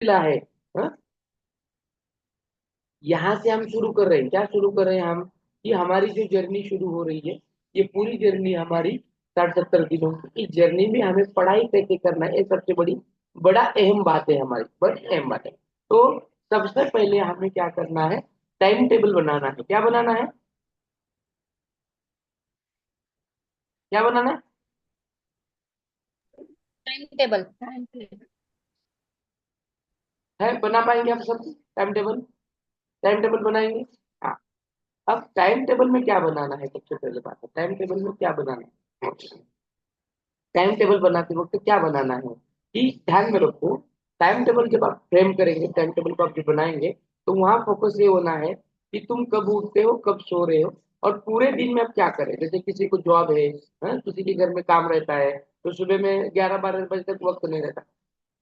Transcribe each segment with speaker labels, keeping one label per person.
Speaker 1: सिलसिला है। हाँ? यहाँ से हम शुरू कर रहे हैं, क्या शुरू कर रहे हैं हम, कि हमारी जो जर्नी शुरू हो रही है, ये पूरी जर्नी हमारी 60-70 दिनों की, इस जर्नी में हमें पढ़ाई कैसे करना है, ये सबसे बड़ा अहम बात है, हमारी बड़ी अहम बात है। तो सबसे पहले हमें क्या करना है, टाइम टेबल बनाना है। क्या बनाना है, क्या बनाना
Speaker 2: टाइम टेबल।
Speaker 1: है बना पाएंगे आप सब टाइम टेबल? टाइम टेबल बनाएंगे। हाँ। अब टाइम टेबल में क्या बनाना है, सबसे पहले बात है टाइम टेबल में क्या बनाना है। टाइम टेबल बनाते वक्त क्या बनाना है, कि ध्यान में रखो, टाइम टेबल जब आप फ्रेम करेंगे, टाइम टेबल को आप जब बनाएंगे, तो वहां फोकस ये होना है कि तुम कब उठते हो, कब सो रहे हो, और पूरे दिन में आप क्या करें। जैसे किसी को जॉब है, किसी के घर में काम रहता है, तो सुबह में 11-12 बजे तक वक्त नहीं रहता,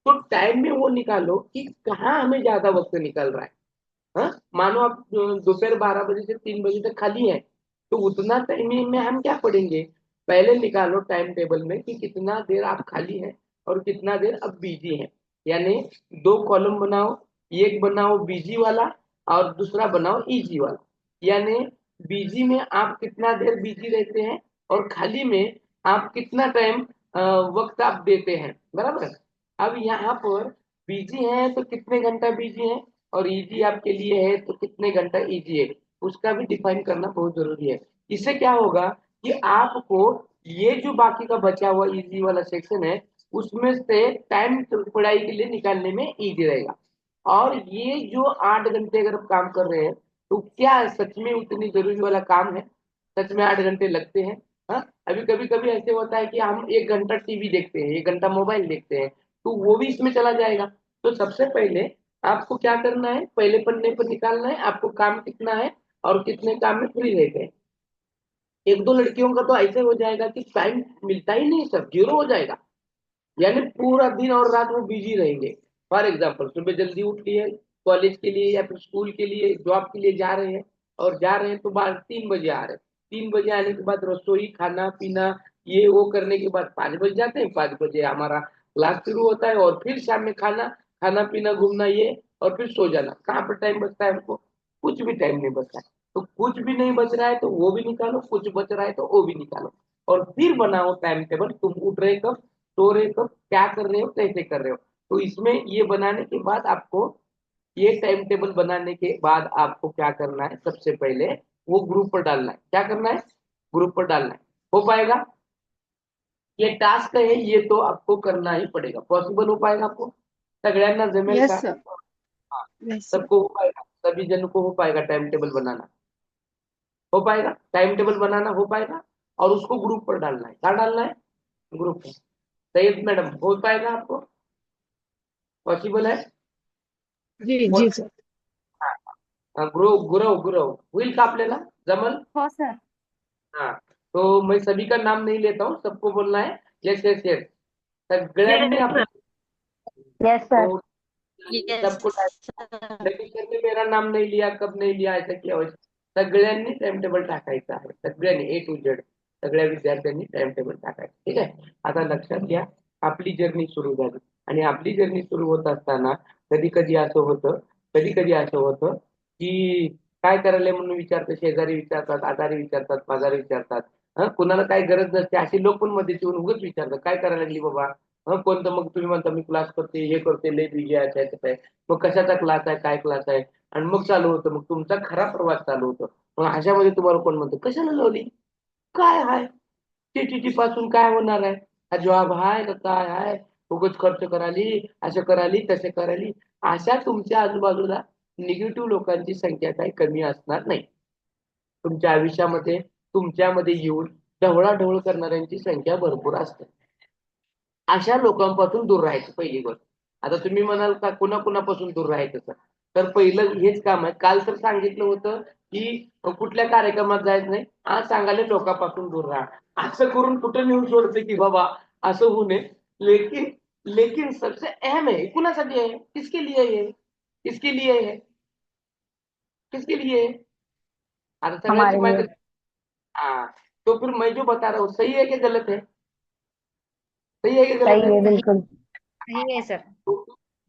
Speaker 1: तो टाइम में वो निकालो कि कहाँ हमें ज्यादा वक्त निकल रहा है। मानो आप दोपहर 12 बजे से 3 बजे तक खाली है, तो उतना टाइम में हम क्या पढ़ेंगे, पहले निकालो टाइम टेबल में कि कितना देर आप खाली हैं और कितना देर अब बिजी हैं। यानी दो कॉलम बनाओ, एक बनाओ बिजी वाला और दूसरा बनाओ इजी वाला। यानी बिजी में आप कितना देर बिजी रहते हैं और खाली में आप कितना टाइम वक्त आप देते हैं, बराबर। अब यहाँ पर बिजी हैं तो कितने घंटा बिजी हैं, और इजी आपके लिए है तो कितने घंटा इजी है, उसका भी डिफाइन करना बहुत जरूरी है। इससे क्या होगा कि आपको ये जो बाकी का बचा हुआ इजी वाला सेक्शन है, उसमें से टाइम पढ़ाई के लिए निकालने में इजी रहेगा। और ये जो 8 घंटे अगर आप काम कर रहे हैं, तो क्या सच में उतनी जरूरी वाला काम है, सच में 8 घंटे लगते हैं? हाँ। अभी कभी कभी ऐसे होता है कि हम 1 घंटा टीवी देखते हैं, 1 घंटा मोबाइल देखते हैं, तो वो भी इसमें चला जाएगा। तो सबसे पहले आपको क्या करना है, पहले पन्ने पर निकालना है आपको काम कितना है और कितने काम में फ्री रहते हैं। एक दो लड़कियों का तो ऐसे हो जाएगा कि टाइम मिलता ही नहीं, सब जीरो हो जाएगा। यानी पूरा दिन और रात वो बिजी रहेंगे। फॉर एग्जाम्पल सुबह जल्दी उठ लिए, कॉलेज के लिए या फिर स्कूल के लिए, जॉब के लिए जा रहे हैं, और जा रहे हैं तो बाहर 3 बजे आ रहे हैं। 3 बजे आने के बाद रसोई खाना पीना ये वो करने के बाद 5 बज जाते हैं। 5 बजे हमारा क्लास शुरू होता है, और फिर शाम में खाना खाना पीना घूमना ये, और फिर सो जाना। कहाँ पर टाइम बचता है हमको, कुछ भी टाइम नहीं बचता है। तो कुछ भी नहीं बच रहा है तो वो भी निकालो, कुछ बच रहा है तो वो भी निकालो, और फिर बनाओ टाइम टेबल, तुम उठ रहे कब, सो रहे कब, क्या कर रहे हो, कैसे कर रहे हो। तो इसमें ये बनाने के बाद आपको, ये टाइम टेबल बनाने के बाद आपको क्या करना है, सबसे पहले वो ग्रुप पर डालना है। क्या करना है, ग्रुप पर डालना है। हो पाएगा, ये टास्क है, ये तो आपको करना ही पड़ेगा। पॉसिबल हो पाएगा आपको, सगळ्यांना जमेल का?
Speaker 2: Yes sir.
Speaker 1: हाँ,
Speaker 2: यस सर।
Speaker 1: सबको हो पाएगा, सभी जन को हो पाएगा टाइम टेबल बनाना, हो पाएगा टाइम टेबल बनाना, हो पाएगा। और उसको ग्रुप पर डालना है, क्या डालना है, ग्रुप पर। सही मैडम, हो पाएगा आपको, पॉसिबल है?
Speaker 2: जी जी सर।
Speaker 1: गुरव गुरव गुरव होईल का आपल्याला, जमल?
Speaker 2: हो सर।
Speaker 1: हाँ। तो मैं सभी का नाम नहीं लेता हूँ, सबको बोलना है यस यस यस, सगळ्यांनी
Speaker 2: यस
Speaker 1: आप।
Speaker 2: सर। Yes sir.
Speaker 1: तो
Speaker 2: यस
Speaker 1: सबको
Speaker 2: सर।
Speaker 1: लेकिन सर ने मेरा नाम नहीं लिया, कब नहीं लिया, ऐसा किया वैसा, सगळ्यांनी टाइम टेबल टाकायचं आहे, सगळ्यांनी A to Z, सगळ्या विद्यार्थ्यांनी टाइम टेबल टाकायचं, ठीक आहे। आता लक्षात घ्या, आपली जर्नी सुरू झाली, आणि आपली जर्नी सुरू होत असताना कधी कधी असं होतं, कधी कधी असं होतं की काय करायला म्हणून विचारतं, शेजारी विचारतात, आजारी विचारतात, पाजारी विचारतात, कुणाला काय गरज नसते असे लोक पण मध्ये येऊन उगाच विचारतात, काय करायला लागली बाबा, कोणतं, मग तुम्ही म्हणता मी क्लास करते, हे करते, लय बिझी आहे, त्याच्यात आहे, मग कशाचा क्लास आहे, काय क्लास आहे, आणि मग चालू होतं, मग तुमचा खरा प्रवास चालू होतो। मग अशामध्ये तुम्हाला कोण म्हणतो कशाला लावली, काय आहे, टीटीटी पासून काय होणार आहे, हा जॉब आहे का काय आहे, उगाच खर्च कराली, असं कराली तसं कराली। अशा तुमच्या आजूबाजूला निगेटिव्ह लोकांची संख्या काही कमी असणार नाही। तुमच्या आयुष्यामध्ये तुमच्यामध्ये येऊन ढवळाढवळ करणाऱ्यांची संख्या भरपूर असते। अशा लोकांपासून दूर राहायचं पहिली गोष्ट। आता तुम्ही म्हणाल का कुणाकुणापासून दूर राहायचं सर, तर पहिलं हेच काम आहे। काल तर सांगितलं होतं की कुठल्या कार्यक्रमात जायचं नाही, आज सांगायला लोकांपासून दूर राहा। असं करून कुठं नेऊन सोडते की बाबा असं होऊ नये। लेकिन लेकिन सबसे अहम है, कुणासाठी आहे, किसके लिए है, किसके लिए है, किसके लिए है? आता सगळ्यांची
Speaker 2: हमारे लिए।
Speaker 1: माहिती। हाँ, तो फिर मैं जो बता रहा हूँ सही है कि गलत है, सही है कि गलत
Speaker 2: सही
Speaker 1: है?
Speaker 2: है
Speaker 1: सही।
Speaker 2: बिल्कुल।
Speaker 1: हाँ,
Speaker 2: सही है सर।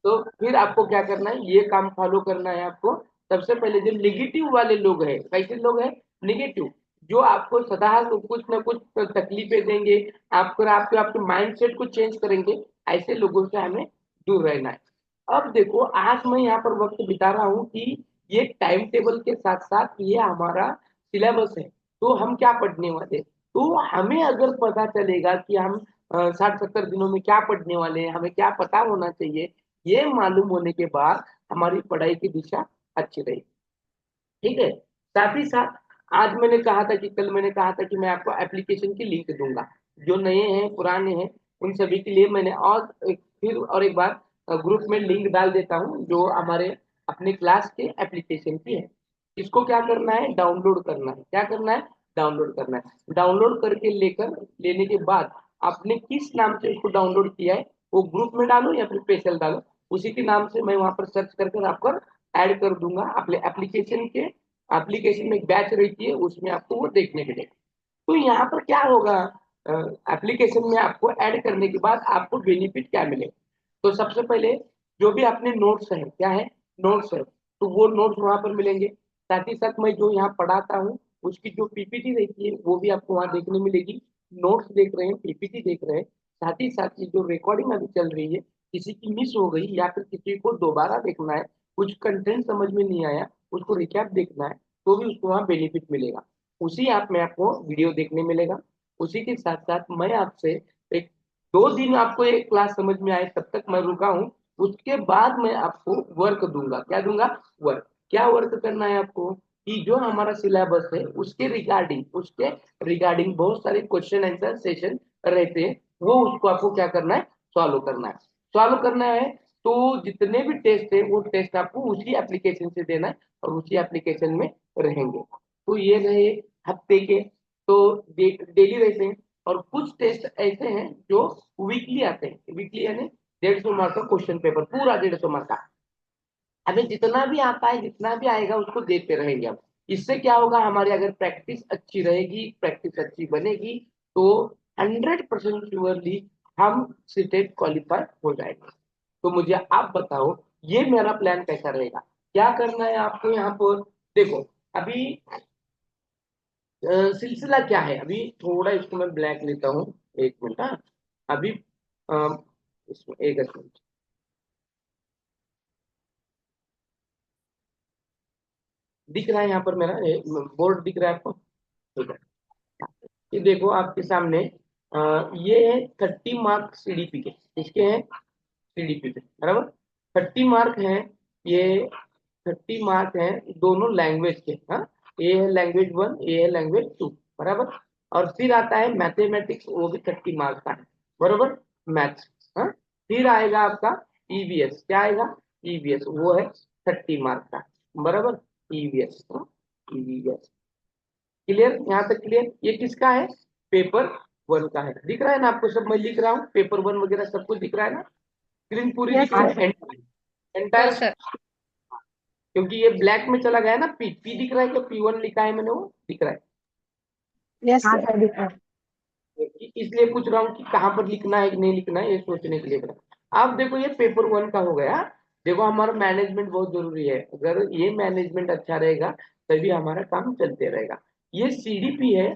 Speaker 1: तो तो फिर आपको क्या करना है, ये काम फॉलो करना है आपको। सबसे पहले जो निगेटिव वाले लोग हैं, कैसे लोग हैं, निगेटिव, जो आपको सदा कुछ ना कुछ तकलीफें देंगे, आपको आपके आपके माइंडसेट को चेंज करेंगे, ऐसे लोगों से हमें दूर रहना है। अब देखो, आज मैं यहाँ पर वक्त बिता रहा हूँ कि ये टाइम टेबल के साथ साथ ये हमारा सिलेबस है, तो हम क्या पढ़ने वाले, तो हमें अगर पता चलेगा कि हम 60-70 दिनों में क्या पढ़ने वाले हैं, हमें क्या पता होना चाहिए, ये मालूम होने के बाद हमारी पढ़ाई की दिशा अच्छी रहेगी। ठीक है। साथ ही साथ आज मैंने कहा था कि कल मैंने कहा था कि मैं आपको एप्लीकेशन की लिंक दूंगा, जो नए हैं पुराने हैं उन सभी के लिए मैंने फिर और एक बार ग्रुप में लिंक डाल देता हूँ, जो हमारे अपने क्लास के एप्लीकेशन की है। इसको क्या करना है, डाउनलोड करना है। क्या करना है, डाउनलोड करना है। डाउनलोड करके लेकर लेने के बाद आपने किस नाम से उसको डाउनलोड किया है वो ग्रुप में डालो या फिर स्पेशल डालो, उसी के नाम से मैं वहां पर सर्च करके आपको ऐड कर दूंगा अपने एप्लीकेशन के। एप्लीकेशन में एक बैच रहती है, उसमें आपको वो देखने मिलेगा। तो यहाँ पर क्या होगा, एप्लीकेशन में आपको ऐड करने के बाद आपको बेनिफिट क्या मिलेगा। तो सबसे पहले जो भी अपने नोट्स है, क्या है, नोट्स है, तो वो नोट्स वहां पर मिलेंगे। साथ ही साथ मैं जो यहाँ पढ़ाता हूँ उसकी जो पीपीटी रहती है वो भी आपको वहां देखने मिलेगी। नोट्स देख रहे हैं, पीपीटी देख रहे हैं, साथ ही साथ ये जो रिकॉर्डिंग अभी चल रही है, किसी की मिस हो गई या फिर किसी को दोबारा देखना है, कुछ कंटेंट समझ में नहीं आया, उसको रिकैप देखना है, तो भी उसको वहाँ बेनिफिट मिलेगा। उसी ऐप में आपको वीडियो देखने मिलेगा। उसी के साथ साथ मैं आपसे एक 2 दिन आपको एक क्लास समझ में आए तब तक मैं रुका हूँ, उसके बाद मैं आपको वर्क दूंगा। क्या दूंगा, वर्क। क्या वर्क करना है आपको, कि जो हमारा सिलेबस है उसके रिगार्डिंग बहुत सारे क्वेश्चन आंसर सेशन रहते हैं, वो उसको आपको क्या करना है, सॉल्व करना है। सॉल्व करना है तो जितने भी टेस्ट है वो टेस्ट आपको उसी एप्लीकेशन से देना है और उसी एप्लीकेशन में रहेंगे। तो ये रहे हफ्ते के, तो डेली रहते हैं। और कुछ टेस्ट ऐसे हैं जो वीकली आते हैं, वीकली यानी 150 मार्क का क्वेश्चन पेपर, पूरा 150 मार्क का। हमें जितना भी आता है, जितना भी आएगा उसको देते रहेंगे हम। इससे क्या होगा, हमारी अगर प्रैक्टिस अच्छी रहेगी, प्रैक्टिस अच्छी बनेगी, तो 100% श्योरली हम सीटेट क्वालिफाई हो जाएंगे। तो मुझे आप बताओ, ये मेरा प्लान कैसा रहेगा, क्या करना है आपको यहाँ पर। देखो, अभी सिलसिला क्या है, अभी थोड़ा इसको मैं ब्लैक लेता हूँ, 1 मिनट। हाँ, अभी इसमें एक मिनट, दिख रहा है यहाँ पर मेरा बोर्ड दिख रहा है आपको, ठीक है। ये देखो आपके सामने, ये है 30 मार्क सीडीपी के, इसके हैं सीडीपी पे, बराबर। 30 मार्क हैं ये, 30 मार्क हैं दोनों लैंग्वेज के। हाँ, ये है लैंग्वेज 1, ये है लैंग्वेज 2, बराबर। और फिर आता है मैथमेटिक्स, वो भी 30 मार्क का है, बराबर, मैथ्स। हाँ, फिर आएगा आपका ईवीएस, क्या आएगा, ईवीएस, वो है 30 मार्क का, बराबर, ईवीएस। ईवीएस क्लियर, यहाँ तक क्लियर। ये किसका है, पेपर 1 का है। दिख रहा है ना आपको, सब मैं लिख रहा हूँ, पेपर 1 वगैरह सब कुछ दिख रहा है ना, स्क्रीन पूरी
Speaker 2: यस
Speaker 1: दिख रही
Speaker 2: सर।
Speaker 1: है,
Speaker 2: यस
Speaker 1: एंटायर।
Speaker 2: सर।
Speaker 1: क्योंकि ये ब्लैक में चला गया है ना, पी दिख रहा है, क्या P1 लिखा है मैंने, वो दिख रहा है।
Speaker 2: यस हाँ सर, दिख रहा है।
Speaker 1: इसलिए पूछ रहा हूँ कि कहाँ पर लिखना है कि नहीं लिखना है, ये सोचने के लिए बता। अब देखो, ये पेपर 1 का हो गया। देखो, हमारा मैनेजमेंट बहुत जरूरी है, अगर ये मैनेजमेंट अच्छा रहेगा तभी हमारा काम चलते रहेगा। ये सीडीपी है,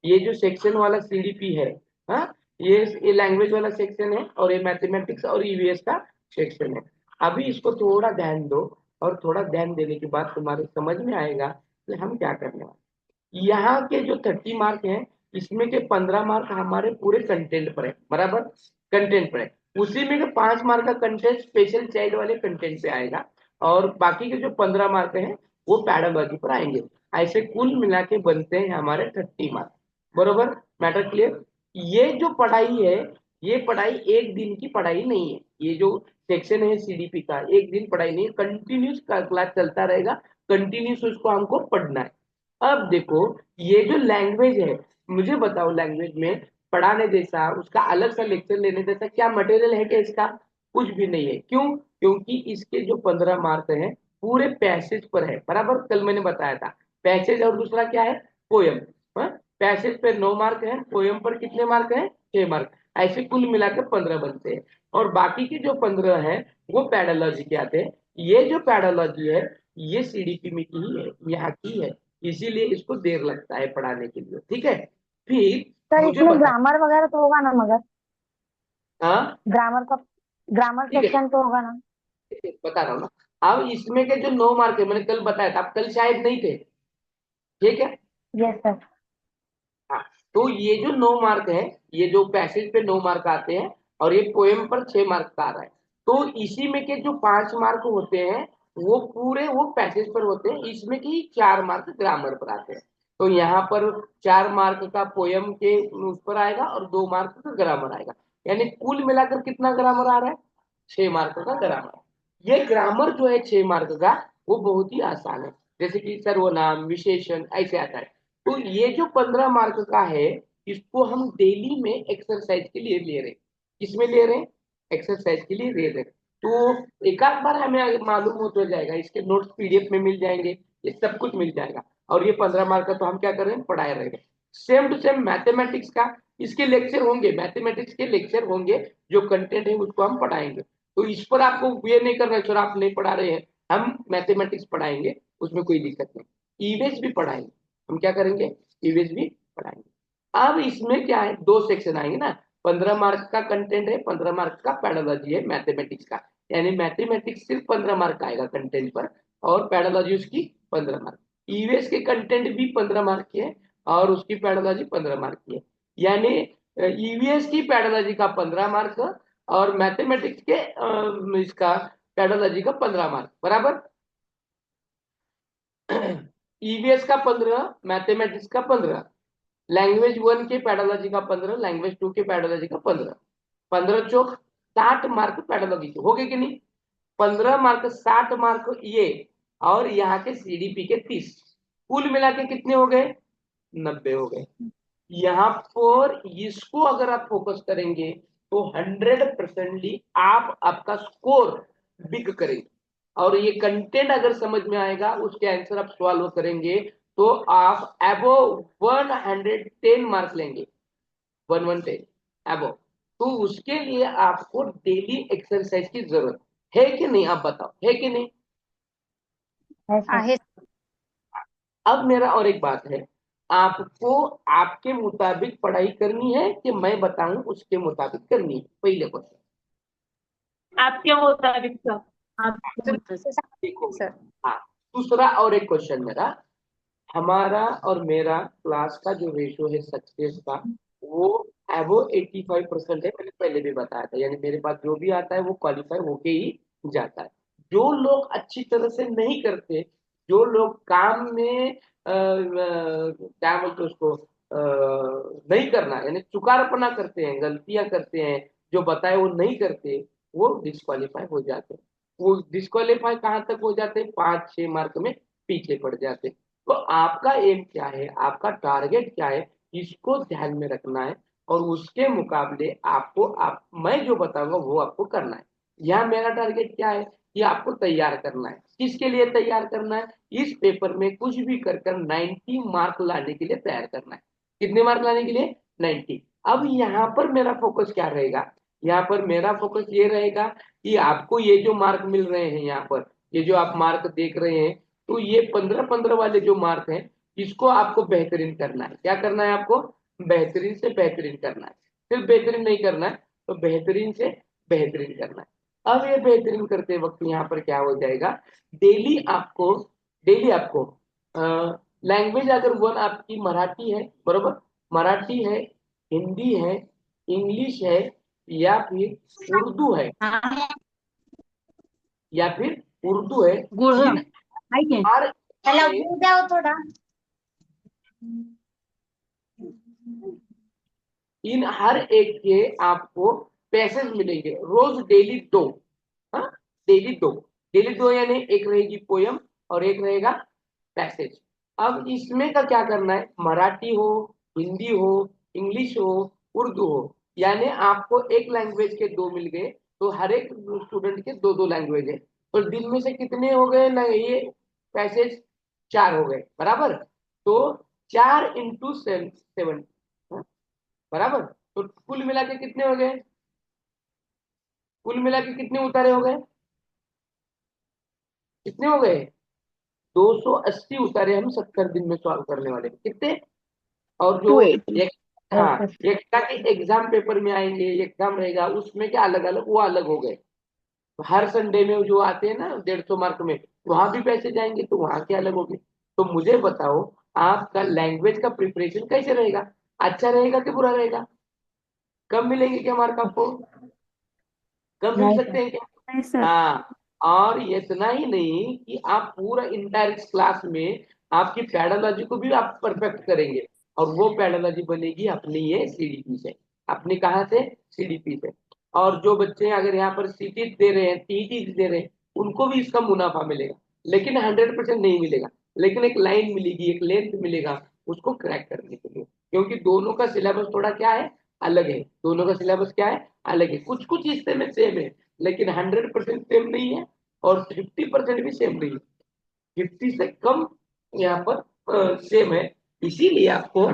Speaker 1: ये जो सेक्शन वाला सीडीपी है, हाँ, ये लैंग्वेज वाला सेक्शन है, और ये मैथमेटिक्स और ईवीएस का सेक्शन है। अभी इसको थोड़ा ध्यान दो, और थोड़ा ध्यान देने के बाद तुम्हारे समझ में आएगा कि हम क्या करने वाले। यहाँ के जो 30 मार्क हैं, इसमें के 15 मार्क हमारे पूरे कंटेंट पर है, बराबर, कंटेंट पर है। उसी में के 5 मार्क का कंटेंट स्पेशल चाइल्ड वाले कंटेंट पे आएगा, और बाकी के जो 15 मार्क हैं वो पैडागॉजी पर आएंगे। ऐसे कुल मिला के बनते हैं हमारे 30 मार्क, बरोबर, मैटर क्लियर। ये जो पढ़ाई है, ये पढ़ाई एक दिन की पढ़ाई नहीं है, ये जो सेक्शन है सीडीपी का, एक दिन पढ़ाई नहीं है, कंटिन्यूस क्लास चलता रहेगा, कंटिन्यूस उसको हमको पढ़ना है। अब देखो, ये जो लैंग्वेज है, मुझे बताओ, लैंग्वेज में पढ़ाने जैसा, उसका अलग सा लेक्चर लेने जैसा क्या मटेरियल है क्या इसका, कुछ भी नहीं है। क्यों, क्योंकि इसके जो 15 मार्क हैं पूरे पैसेज पर है, बराबर, कल मैंने बताया था पैसेज, और दूसरा क्या है, पोयम। पैसेज पे 9 मार्क है, पोयम पर कितने मार्क है, 6 मार्क। ऐसे कुल मिलाकर 15 बनते हैं, और बाकी के जो 15 हैं वो पैडोलॉजी के आते हैं। ये जो पैडोलॉजी है ये सीडीपी में की ही है, यहाँ की है, इसीलिए इसको देर लगता है पढ़ाने के लिए, ठीक है। फिर
Speaker 2: सर
Speaker 1: मुझे
Speaker 2: इसमें
Speaker 1: बताइए।
Speaker 2: ग्रामर वगैरह तो होगा ना, मगर
Speaker 1: हाँ
Speaker 2: ग्रामर का, ग्रामर
Speaker 1: ठीक है,
Speaker 2: सेक्शन तो होगा ना?
Speaker 1: ठीक है, बता रहा हूँ ना। अब इसमें के जो 9 मार्क है मैंने कल बताया था, आप कल शायद नहीं थे, ठीक है।
Speaker 2: Yes sir.
Speaker 1: हाँ, तो ये जो 9 मार्क है, ये जो पैसेज पे 9 मार्क आते हैं, और ये पोएम पर 6 मार्क का आ रहा है, तो इसी में के जो 5 मार्क होते हैं वो पूरे वो पैसेज पर होते हैं, इसमें की 4 मार्क ग्रामर पर आते हैं। तो यहाँ पर 4 मार्क का पोएम के उस पर आएगा और 2 मार्क का ग्रामर आएगा, यानी कुल मिलाकर कितना ग्रामर आ रहा है, 6 मार्क का ग्रामर। ये ग्रामर जो है 6 मार्क का, वो बहुत ही आसान है, जैसे कि सर्वनाम विशेषण ऐसे आता है। तो ये जो 15 मार्क का है, इसको हम डेली में एक्सरसाइज के लिए ले रहे हैं। किसमें ले रहे हैं, एक्सरसाइज के लिए ले रहे हैं। तो एक आध बार हमें मालूम हो जाएगा, इसके नोट्स पीडीएफ में मिल जाएंगे, ये सब कुछ मिल जाएगा। और ये 15 मार्क का तो हम क्या कर रहे हैं, पढ़ाए रहेंगे। सेम टू सेम मैथमेटिक्स का, इसके लेक्चर होंगे, मैथमेटिक्स के लेक्चर होंगे, जो कंटेंट है उसको हम पढ़ाएंगे। तो इस पर आपको ये नहीं करना है सर आप नहीं पढ़ा रहे हैं, हम मैथमेटिक्स पढ़ाएंगे, उसमें कोई दिक्कत नहीं। ईवीएस भी पढ़ाएंगे, हम क्या करेंगे, ईवीएस भी पढ़ाएंगे। अब इसमें क्या है, 2 सेक्शन आएंगे ना, 15 मार्क का कंटेंट है, 15 मार्क का पैडोलॉजी है मैथमेटिक्स का, यानी मैथमेटिक्स सिर्फ 15 मार्क आएगा कंटेंट पर, और पैडोलॉजी उसकी 15 मार्क। ईवीएस के कंटेंट भी 15 मार्क के है, और उसकी पैडोलॉजी 15 मार्क की है, यानी ईवीएस की पैडोलॉजी का 15 मार्क, और मैथमेटिक्स के इसका पैडोलॉजी का 15 मार्क बराबर। ईवीएस का 15, मैथमेटिक्स का 15, लैंग्वेज 1 के पैडोलॉजी का 15, लैंग्वेज 2 के पैडोलॉजी का 15, 15 चौक 60 मार्क पैडोलॉजी के हो गए कि नहीं। 15 मार्क 60 मार्क ये, और यहाँ के सीडीपी के 30, कुल मिला के कितने हो गए, 90 हो गए। यहाँ पर इसको अगर आप फोकस करेंगे तो 100% आप आपका स्कोर बिग करेंगे, और ये कंटेंट अगर समझ में आएगा, उसके आंसर आप सॉल्व करेंगे, तो आप अबोव 110 मार्क लेंगे, 110 अबोव। तो उसके लिए आपको डेली एक्सरसाइज की जरूरत है कि नहीं, आप बताओ, है कि नहीं।
Speaker 2: है सर।
Speaker 3: आहे।
Speaker 1: अब मेरा और एक बात है, आपको आपके मुताबिक पढ़ाई करनी है कि मैं बताऊं उसके मुताबिक करनी है, पहले क्वेश्चन।
Speaker 3: आपके मुताबिक सर। आपके
Speaker 1: सिर्फ
Speaker 3: मुताबिक
Speaker 1: देखो,
Speaker 3: सर।
Speaker 1: हाँ। दूसरा और एक क्वेश्चन मेरा, हमारा और मेरा क्लास का जो रेशियो है सक्सेस का, वो एबो 85% है, मैंने पहले भी बताया था, यानी मेरे पास जो भी आता है वो क्वालिफाई होके ही जाता है। जो लोग अच्छी तरह से नहीं करते, जो लोग काम में क्या बोलते हैं उसको, नहीं करना, यानी चुकारपना करते हैं, गलतियां करते हैं, जो बताए वो नहीं करते, वो डिस्qualiफाई हो जाते हैं। वो डिस्qualiफाई कहाँ तक हो जाते हैं, 5-6 मार्क में पीछे पड़ जाते हैं। तो आपका एम क्या है, आपका टारगेट क्या है, इसको ध्यान में रखना है, और उसके मुकाबले आपको मैं जो बताऊंगा वो आपको करना है। यहाँ मेरा टारगेट क्या है कि आपको तैयार करना है, किसके लिए तैयार करना है, इस पेपर में कुछ भी कर 90 मार्क लाने के लिए तैयार करना है। कितने मार्क लाने के लिए, 90। अब यहाँ पर मेरा फोकस क्या रहेगा, यहाँ पर मेरा फोकस ये रहेगा कि आपको ये जो मार्क मिल रहे हैं यहाँ पर, ये जो आप मार्क देख रहे हैं, तो ये 15-15 वाले जो मार्क हैं, इसको आपको बेहतरीन करना है। क्या करना है आपको, बेहतरीन से बेहतरीन करना है, सिर्फ बेहतरीन नहीं करना है, तो बेहतरीन से बेहतरीन करना है। अब ये बेहतरीन करते वक्त यहाँ पर क्या हो जाएगा, डेली आपको लैंग्वेज अगर 1 आपकी मराठी है, बरोबर, मराठी है, हिंदी है, इंग्लिश है, या फिर उर्दू है,
Speaker 3: हाँ
Speaker 1: या फिर उर्दू है,
Speaker 3: गुड़
Speaker 1: इन
Speaker 3: आहे
Speaker 1: हर
Speaker 3: त्याला
Speaker 1: एक
Speaker 3: गुड़ द्यावं थोडा।
Speaker 1: इन हर एक के आपको पैसेज मिलेंगे रोज, डेली 2। हाँ, डेली 2, डेली 2, यानी एक रहेगी पोयम और एक रहेगा पैसेज। अब इसमें का क्या करना है, मराठी हो, हिंदी हो, इंग्लिश हो, उर्दू हो, यानी आपको एक लैंग्वेज के 2 मिल गए, तो हर एक स्टूडेंट के 2-2 लैंग्वेज है, तो दिन में से कितने हो गए ना, ये पैसेज 4 हो गए बराबर। तो 4 × 7 बराबर, तो कुल मिला के कितने हो गए? कुल मिला के कितने उतारे हो गए? कितने हो गए? 280 उतारे हम 70 दिन में सॉल्व करने वाले कितने। और जो
Speaker 4: 280।
Speaker 1: एक, हाँ,
Speaker 2: अच्छा।
Speaker 1: एकता के एग्जाम पेपर में आएंगे, एग्जाम रहेगा उसमें क्या अलग अलग, वो अलग हो गए। हर संडे में जो आते हैं ना 150 मार्क में, वहां भी पैसे जाएंगे तो वहां के अलग होंगे। तो मुझे बताओ, आपका लैंग्वेज का प्रिपरेशन कैसे रहेगा? अच्छा रहेगा कि बुरा रहेगा? कम मिलेंगे क्या मार्क आपको? कम मिल
Speaker 2: नहीं
Speaker 1: सकते
Speaker 2: सर।
Speaker 1: हैं क्या?
Speaker 3: नहीं सर।
Speaker 1: हाँ। और इतना ही नहीं कि आप पूरा इंटायर क्लास में आपकी पैडोलॉजी को भी आप परफेक्ट करेंगे, और वो पैडोलॉजी बनेगी अपनी ये सीडीपी से। अपनी कहाँ से? सीडीपी से। और जो बच्चे अगर यहाँ पर सीटी दे रहे हैं, टीटी दे रहे हैं, उनको भी इसका मुनाफा मिलेगा, लेकिन 100% नहीं मिलेगा। लेकिन एक लाइन मिलेगी, एक लेंथ मिलेगा उसको क्रैक करने के लिए, क्योंकि दोनों का सिलेबस थोड़ा क्या है, अलग है। दोनों का सिलेबस क्या है, अलग है। कुछ कुछ हिस्से में सेम है, लेकिन 100% सेम नहीं है, और 50% भी सेम नहीं है। 50 से कम यहाँ पर सेम है। इसीलिए आपको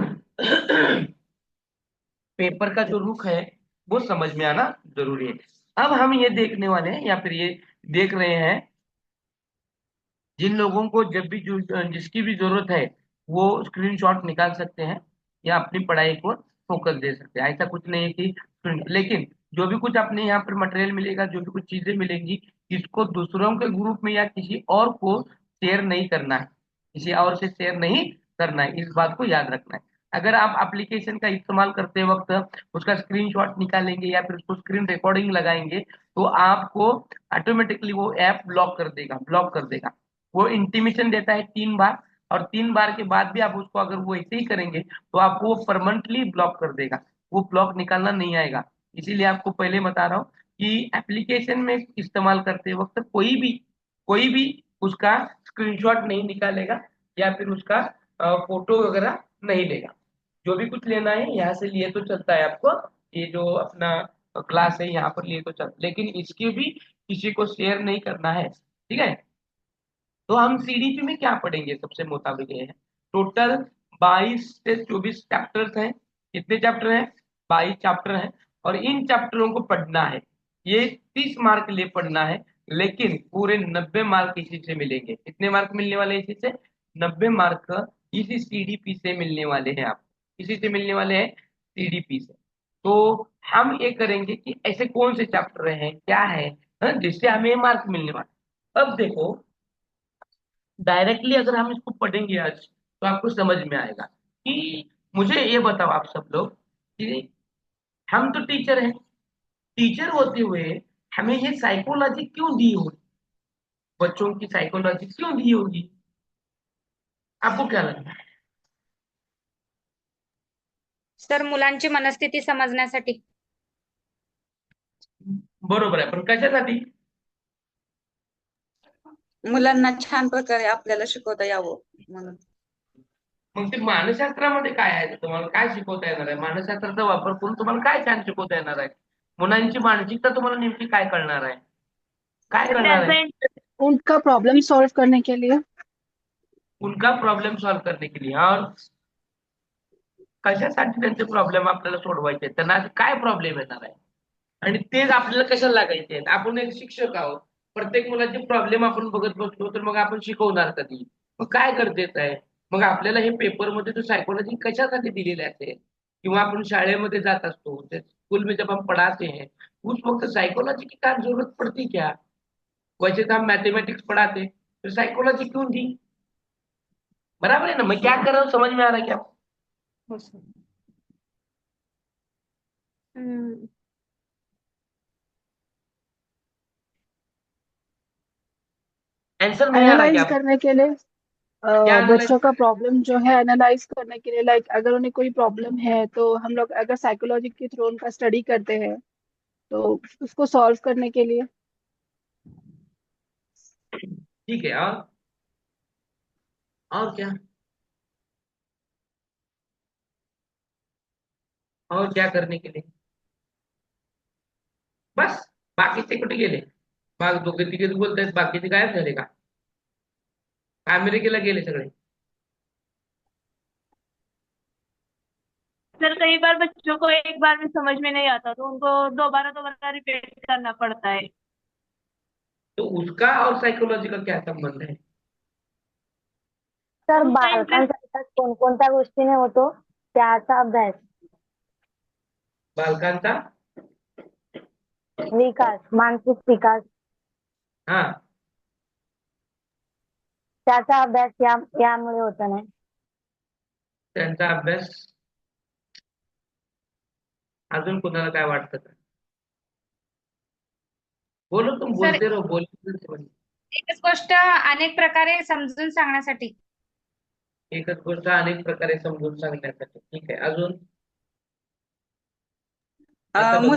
Speaker 1: पेपर का जो रुख है वो समझ में आना जरूरी है। अब हम ये देखने वाले हैं, या फिर ये देख रहे हैं, जिन लोगों को जब भी जिसकी भी जरूरत है वो स्क्रीनशॉट निकाल सकते हैं, या अपनी पढ़ाई को फोकस दे सकते हैं। ऐसा कुछ नहीं है कि लेकिन जो भी कुछ अपने यहाँ पर मटेरियल मिलेगा, जो भी कुछ चीजें मिलेंगी, इसको दूसरों के ग्रुप में या किसी और को शेयर नहीं करना है। किसी और से शेयर नहीं करना है, इस बात को याद रखना है। अगर आप एप्लीकेशन का इस्तेमाल करते वक्त उसका स्क्रीनशॉट निकालेंगे या फिर उसको स्क्रीन रिकॉर्डिंग लगाएंगे, तो आपको ऑटोमेटिकली वो ऐप ब्लॉक कर देगा। वो इंटीमेशन देता है 3 बार, और 3 बार के बाद भी आप उसको अगर वो ऐसे ही करेंगे तो आपको वो परमानेंटली ब्लॉक कर देगा। वो ब्लॉक निकालना नहीं आएगा। इसीलिए आपको पहले बता रहा हूँ कि एप्लीकेशन में इस्तेमाल करते वक्त कोई भी उसका स्क्रीनशॉट नहीं निकालेगा, या फिर उसका फोटो वगैरह नहीं लेगा। जो भी कुछ लेना है यहाँ से लिए तो चलता है आपको, ये जो अपना क्लास है यहाँ पर लिए तो चलता, लेकिन इसके भी किसी को शेयर नहीं करना है, ठीक है। तो हम सीडीपी में क्या पढ़ेंगे, सबसे मुताबिक ये है, टोटल 22 से 24 चैप्टर्स हैं। कितने चैप्टर हैं? 22 चैप्टर हैं। और इन चैप्टरों को पढ़ना है, ये 30 मार्क के लिए पढ़ना है, लेकिन पूरे 90 मार्क इसी से मिलेंगे। कितने मार्क मिलने वाले हैं इसी से? 90 मार्क इसी सीडीपी से मिलने वाले हैं आपको। इसी से मिलने वाले हैं, सीडीपी से। तो हम ये करेंगे कि ऐसे कौन से चैप्टर हैं, क्या है, जिससे हमें मार्क मिलने वाले। अब देखो, डायरेक्टली अगर हम इसको पढ़ेंगे आज तो आपको समझ में आएगा कि, मुझे ये बताओ आप सब लोग कि हम तो टीचर हैं, टीचर होते हुए हमें ये साइकोलॉजी क्यों दी होगी? बच्चों की साइकोलॉजी क्यों दी होगी? आपको क्या लगता है?
Speaker 5: सर मुलांची मनस्थिती समजण्यासाठी.
Speaker 1: बरोबर आहे, पण कशासाठी?
Speaker 4: मुलांना छान प्रकारे आपल्याला शिकवता यावं म्हणून.
Speaker 1: मग ते मानसशास्त्रामध्ये काय आहे? तुम्हाला काय शिकवता येणार आहे? मानसशास्त्राचा वापर करून तुम्हाला काय छान शिकवता येणार आहे? मुलांची मानसिकता तुम्हाला नेमकी काय कळणार आहे? काय कळणार आहे?
Speaker 3: त्यांचा
Speaker 4: उनका प्रॉब्लम सॉल्व करने के लिए.
Speaker 1: उनका प्रॉब्लेम सॉल्व करने के लिए, और कशासाठी त्यांचे प्रॉब्लेम आपल्याला सोडवायचे आहेत? त्यांना काय प्रॉब्लेम येणार आहे, आणि तेच आपल्याला कशाला लागायचे आहेत? आपण एक शिक्षक आहोत, प्रत्येक मुलाचे प्रॉब्लेम आपण बघत बसलो तर मग आपण शिकवणार कधी? मग काय गरजेचं आहे? मग आपल्याला हे पेपरमध्ये तो सायकोलॉजी कशासाठी दिलेले असेल, किंवा आपण शाळेमध्ये जात असतो, स्कूल में जब हम पढ़ाते हैं उस वक्त साइकोलॉजी की क्या जरूरत पड़ती क्या? वैसे तो हम मैथमेटिक्स पढ़ाते, तो साइकोलॉजी क्यों दी? बराबर है ना? मैं क्या कर रहा हूँ, समझ में आ रहा है क्या?
Speaker 5: हो सर. हम्म.
Speaker 1: आंसर नहीं आ रहा क्या
Speaker 4: एनालाइज
Speaker 1: आपको?
Speaker 4: करने के लिए,
Speaker 1: क्या एनालाइज?
Speaker 4: बच्चों का प्रॉब्लम जो है एनालाइज करने के लिए, लाइक अगर उन्हें कोई प्रॉब्लम है तो हम लोग अगर साइकोलॉजी के थ्रू उनका स्टडी करते हैं तो उसको सॉल्व करने के लिए.
Speaker 1: ठीक है, और क्या? और क्या करने के लिए? बस? बाकीचे कुठे गेले? मग दोघे तिघे बोलतायत, बाकीचे गायब झाले का? अमेरिकेला गेले सगळे?
Speaker 3: सर कई बार बच्चों को एक बार में समझ में नहीं आता तो उनको दोबारा दोबारा रिपीट करना पड़ता है।
Speaker 1: तो उसका और सायकोलॉजी का क्या संबंध है?
Speaker 2: सर
Speaker 3: उसका इंटरेस्ट
Speaker 2: बालकांचा विकास कोणकोणत्या गोष्टीने होतो त्याचा अभ्यास.
Speaker 1: बालकांचा
Speaker 2: विकास, मानसिक विकास
Speaker 1: हा
Speaker 2: त्याचा अभ्यास यामुळे होत नाही.
Speaker 1: त्यांचा अभ्यास. अजून कुणाला काय वाटतं का? बोलो, तुम
Speaker 5: सर
Speaker 1: बोलते रहो, बोलते.
Speaker 5: एकच गोष्ट अनेक प्रकारे समजून सांगण्यासाठी.
Speaker 1: एकच गोष्ट अनेक प्रकारे समजून सांगण्यासाठी. ठीक आहे, अजून आता बघा.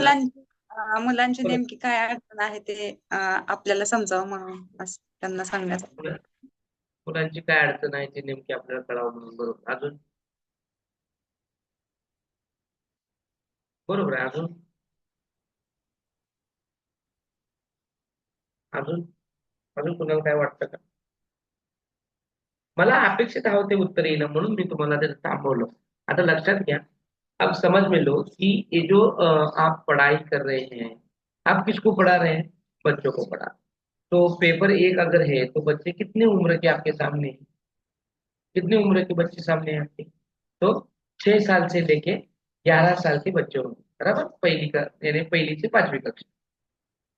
Speaker 6: मुलांची
Speaker 1: परत
Speaker 6: नेमकी काय अडचण आहे ते आपल्याला समजावं म्हणून असं त्यांना सांगण्यासाठी.
Speaker 1: मुलांची काय अडचण आहे ती नेमकी आपल्याला कळावं म्हणून. बरोबर. अजून बरोबर आहे. अजून अजून अजून कुणाला काय वाटतं का? मला अपेक्षित हवं ते उत्तर येणं म्हणून मी तुम्हाला ते थांबवलं. आता लक्षात घ्या, अब समझ में लो कि ये जो आप पढ़ाई कर रहे हैं, आप किसको पढ़ा रहे हैं? बच्चों को पढ़ा. तो पेपर एक अगर है तो बच्चे कितने उम्र के आपके सामने हैं? कितनी उम्र के बच्चे सामने हैं आपके? तो 6 साल से लेके 11 साल के बच्चे होंगे. बराबर. पहली का यानी पहली से 5वीं कक्षा.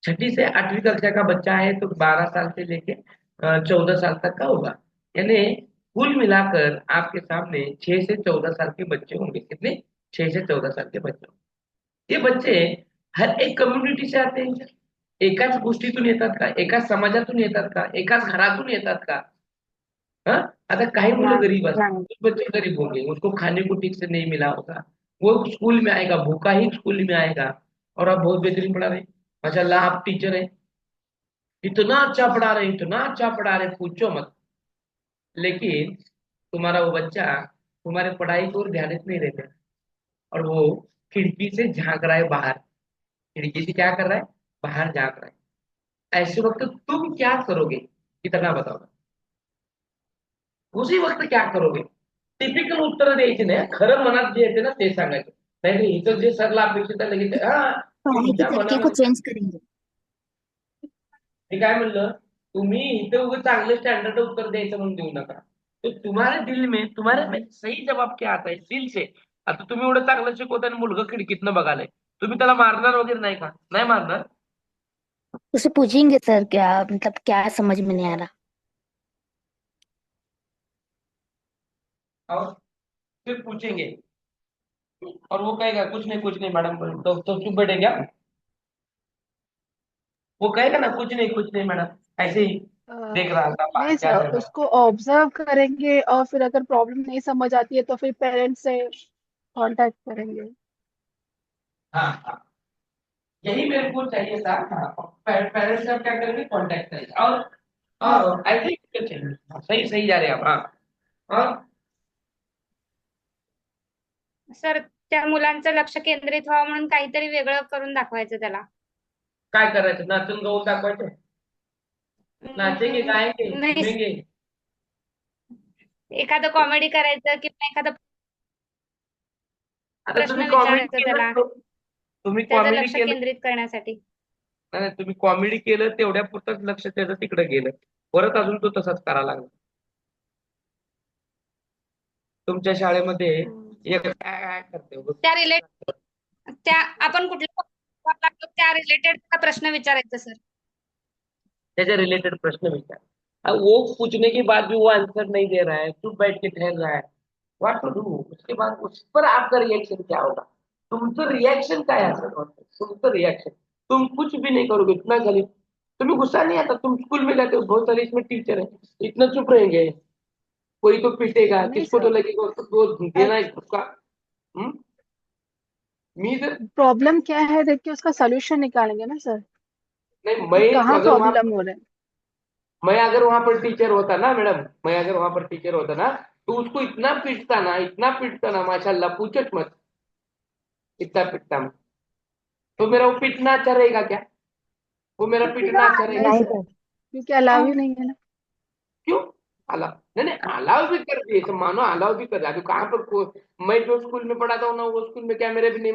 Speaker 1: छठी से 8वीं कक्षा का बच्चा है तो 12 साल से लेके 14 साल तक का होगा. यानी कुल मिलाकर आपके सामने 6 से 14 साल के बच्चे होंगे. कितने? 6 से 14 साल के बच्चे. हे बच्चे हर एक कम्युनिटी से आते हैं. एकाच गोष्टीतून येतात का? एकाच समाजातून येतात का? एकाच घरातून येतात का? हाँ? आता काही मुलं गरीब असतात,
Speaker 2: नाही.
Speaker 1: कुछ बच्चे गरीब होंगे, उसको खाने को ठीक से नहीं मिला होगा, वो स्कूल में आएगा, भूखा ही स्कूल में आएगा. और आप बहुत बेहतरीन पढ़ा रहे, माशाल्लाह आप टीचर हैं, इतना अच्छा पढ़ा रहे, इतना अच्छा पढ़ा रहे, पूछो मत. लेकिन तुम्हारा वो बच्चा तुम्हारे पढ़ाई को और ध्यान नहीं देता, और वो खिड़की से झांक रहा है बाहर. खिड़की से क्या कर रहा है? बाहर झांक रहा है. ऐसे वक्त तुम क्या करोगे? कितना बताओ. उसी वक्त क्या करोगे? टिपिकल उत्तर द्यायची नाही, खरं मनात जे येते ना ते सांगायचं. नाही नाही, इथं जे सरला अपेक्षित आहे लगेच
Speaker 7: पढ़ाई के
Speaker 1: तुमच्या
Speaker 7: तरीके को
Speaker 1: मनामध्ये.
Speaker 7: चेंज करेंगे।
Speaker 1: मी काय म्हणलं, तुम्ही इथं उगाच चांगलं स्टँडर्ड उत्तर द्यायचं म्हणून देऊ नका. तो तुम्हारे दिल में तुम्हारे में सही जवाब क्या आता है दिल से. आता तुम्ही एवढं चांगलं शिकवता आणि मुलगा खिडकीतनं बघालाय, तुम्ही त्याला मारणार वगैरे नाही का? नाही मारणार.
Speaker 7: उसे पूछेंगे सर क्या मतलब क्या समझ में नहीं आ रहा।
Speaker 1: और फिर पूछेंगे और वो कहेगा कुछ नहीं मैडम. तो चुप बैठेगा. वो कहेगा ना कुछ नहीं मैडम, ऐसे ही देख रहा था
Speaker 4: नहीं
Speaker 1: क्या
Speaker 4: सर,
Speaker 1: कर रहा.
Speaker 4: उसको ऑब्जर्व करेंगे और फिर अगर प्रॉब्लम नहीं समझ आती है तो फिर पेरेंट्स से कांटेक्ट करेंगे.
Speaker 1: हाँ हाँ, यही मेरे को चाहिए था. हाँ, पेरेंट्स से आप क्या करेंगे? कांटेक्ट करेंगे. और आई थिंक सही सही जा रहे हैं आप. हाँ. और
Speaker 5: सर त्या मुलांचं लक्ष केंद्रित व्हावं म्हणून काहीतरी वेगळं करून दाखवायचं त्याला.
Speaker 1: काय करायचं? नाचून गाऊन दाखवायचं. नाचेंगे, गाएंगे,
Speaker 5: नाही,
Speaker 1: झूमेंगे.
Speaker 5: एखादं कॉमेडी करायचं किंवा एखादा
Speaker 1: आता
Speaker 5: प्रश्न
Speaker 1: तुम्ही कॉमेडी
Speaker 5: विचारायचा त्याला,
Speaker 1: केलं, तुम्ही
Speaker 5: त्याचं
Speaker 1: कॉमेडी
Speaker 5: लक्ष
Speaker 1: केलं.
Speaker 5: केंद्रित करण्यासाठी.
Speaker 1: नाही, तुम्ही कॉमेडी केलं तेवढ्या पुरतच लक्ष त्याचं तिकडे गेलं. परत अजून तो तसाच करायला लागला. तुमच्या शाळेमध्ये एक काय करते उगाच.
Speaker 5: त्या आपण कुठल्या त्या रिलेटेड प्रश्न विचारायचा सर.
Speaker 1: त्याच्या रिलेटेड प्रश्न विचार. अब वो पूछने के बाद भी वो आंसर नहीं दे रहा है, चुप बैठ के ठहर रहा है, व्हाट टू डू? उसके बाद उस पर आपका रिएक्शन क्या होगा? तुमचं रिएक्शन काय असेल? तुमचं रिएक्शन. तुम कुछ भी नहीं करोगे, इतना गरीब. तुम्हें गुस्सा नहीं आता? तुम स्कूल में जाते हो, बहुत सारे इसमें टीचर है, इतना चुप रहेंगे. कोई तो पीटेगा,
Speaker 4: नहीं
Speaker 1: किसको तो
Speaker 4: सर,
Speaker 1: लगेगा उसको तो देना है उसका. हम्म? मी जर
Speaker 4: प्रॉब्लम क्या है देख के उसका सोल्यूशन निकालेंगे ना सर.
Speaker 1: नहीं, मैं
Speaker 4: कहाँ
Speaker 1: अगर वहां
Speaker 4: प्रॉब्लम हो रहा है.
Speaker 1: मैं अगर वहां पर टीचर होता ना मैडम, मैं अगर वहां पर टीचर होता ना, तो उसको इतना पीटता ना माशाल्लाह, पूछो मत. इतना पीटता मैं. तो मेरा वो पीटना अच्छा रहेगा क्या? वो मेरा पीटना अच्छा रहेगा?
Speaker 4: नहीं
Speaker 2: नाही
Speaker 4: सर,
Speaker 2: सर.
Speaker 4: क्योंकि अलाउ ही नहीं है ना.
Speaker 1: क्यों? अलाउ नहीं नहीं, अलाउ भी कर दिए, तो मानो अलाउ भी कर दिया। अभी कहाँ पर मैं जो स्कूल में पढ़ाता हूँ ना, वो स्कूल में कैमरे भी नहीं,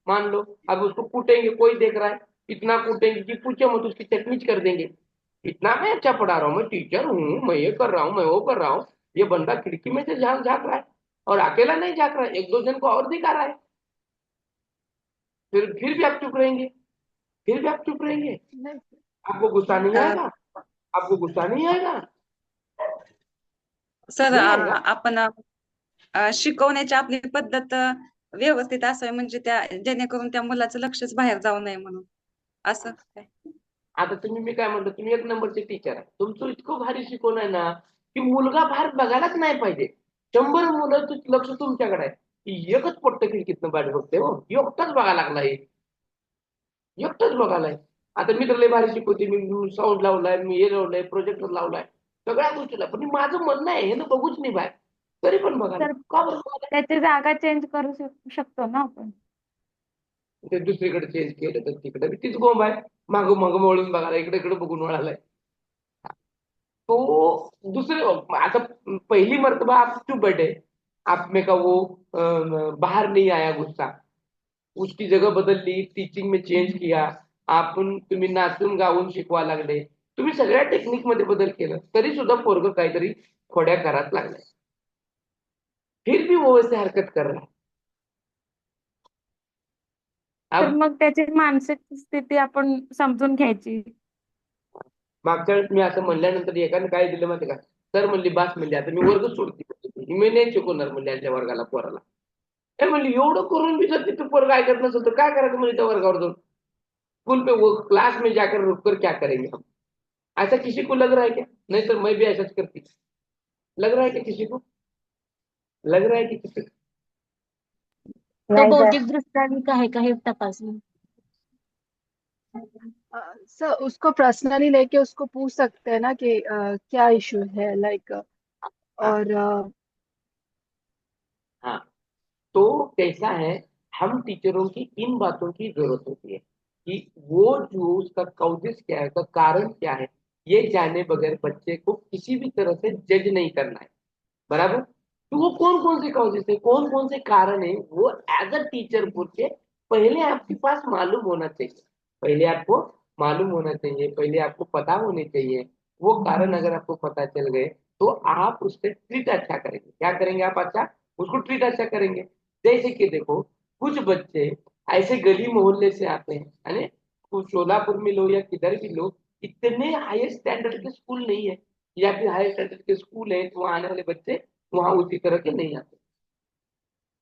Speaker 1: मान लो अब उसको कूटेंगे, कोई देख रहा है, इतना कूटेंगे कि पूछो मत, उसकी चटनीच कर देंगे। इतना मैं अच्छा पढ़ा रहा हूँ, मैं टीचर हूँ, मैं ये कर रहा हूँ, मैं वो कर रहा हूँ, ये बंदा खिड़की में से झांक झांक रहा है, और अकेला नहीं झांक रहा है, एक दो जन को और दिखा रहा है। फिर भी आप चुप रहेंगे, फिर भी आप चुप रहेंगे?
Speaker 4: नहीं
Speaker 1: आपको गुस्सा नहीं
Speaker 6: अ,
Speaker 1: आएगा? आपको गुस्सा नहीं आएगा?
Speaker 6: सर
Speaker 1: नहीं आएगा?
Speaker 6: आपण शिकवण्याची आपली पद्धत व्यवस्थित असावी, म्हणजे त्या जेणेकरून त्या मुलाचं लक्षच बाहेर जाऊ नये म्हणून असं काय.
Speaker 1: आता मी काय म्हणतो, तुम्ही एक नंबरचे टीचर आहे, तुमचं इतकं भारी शिकवण आहे ना, की मुलगा बाहेर बघायलाच नाही पाहिजे. 100 मुलं लक्ष तुमच्याकडे आहे, की एकच पट्ट खिडकीतनं बाहेर बघते, हो एकटाच बघायला लागलाय, एकटाच बघायलाय. आता मी तर लय भारी शिकवते, मी साऊंड लावलाय, मी हे लावलंय, प्रोजेक्टर लावलाय, सगळ्या गोष्टीला, पण माझं म्हणणं आहे हे ना बघूच नाही बाहेर, तरी पण बघायला
Speaker 3: तर
Speaker 1: का बरं बघायला?
Speaker 3: त्याची जागा चेंज करू शकतो ना आपण.
Speaker 1: ते दुसरीकडे चेंज केलं तर तिकडे बी तीच बोंब आहे, मागं मागं वळून बघायला, इकडे इकडे बघून वळालाय. तो दूसरे, आता पहली मर्तबा आप चुप बैठे, आप में का वो बाहर नहीं आया गुस्सा, उसकी जगह बदलली, टीचिंग में चेंज किया, आपण तुम्ही नाचून गाऊन शिकवा लागले, तुम्ही सगळ्या टेक्निक मध्ये बदल केलं, तरी सुद्धा पोरग काहीतरी खोड्या करायला लागले, फिर भी वो वैसे हरकत कर रहा है.
Speaker 3: तर
Speaker 1: अब
Speaker 3: मग त्याची मानसिक स्थिती आपण समजून घ्यायची.
Speaker 1: मागच्या वेळेस मी असं म्हणल्यानंतर एकाने काय दिलं माहिती का, सर म्हणली बास म्हणली, आता मी वर्ग सोडते, मी नाही शिकवणार म्हणले यांच्या वर्गाला, पोराला. काय म्हणली, एवढं करून भी जर तिथं पोरग ऐकत नसेल तर काय करायचं म्हणजे त्या वर्गावर जाऊन, स्कूल पे वो क्लास में जाकर रुक कर क्या करेंगे हम? ऐसा किसी को लग रहा है क्या? नहीं सर, मैं भी ऐसा करती, लग रहा है कि किसी को, लग रहा है कि किसी को?
Speaker 7: तो
Speaker 2: नाही सर.
Speaker 7: बौद्धिकदृष्ट्या वीक आहे का हे तपासणं.
Speaker 4: सर उसको पर्सनली लेके उसको पूछ सकते हैं ना कि क्या इशू है, लाइक.
Speaker 1: हाँ
Speaker 4: और
Speaker 1: हाँ, तो कैसा है, हम टीचरों की इन बातों की जरूरत होती है कि वो जो उसका कॉजेस क्या है, उसका कारण क्या है, ये जाने बगैर बच्चे को किसी भी तरह से जज नहीं करना है, बराबर? तो वो कौन कौन से कॉजेस है, कौन कौन से कारण है, वो एज अ टीचर बोल के पहले आपके पास मालूम होना चाहिए, पहले आपको मालूम होना चाहिए, पहले आपको पता होने चाहिए। वो कारण अगर आपको पता चल गए तो आप उससे ट्रीट अच्छा करेंगे। क्या करेंगे आप? अच्छा, उसको ट्रीट अच्छा करेंगे। जैसे कि देखो, कुछ बच्चे ऐसे गली मोहल्ले से आते हैं, है ना, तो सोलापुर में लो या किधर भी लो, इतने हाई स्टैंडर्ड के स्कूल नहीं है, या फिर हाई स्टैंडर्ड के स्कूल है तो वहाँ आने वाले बच्चे वहाँ उसी तरह के नहीं आते।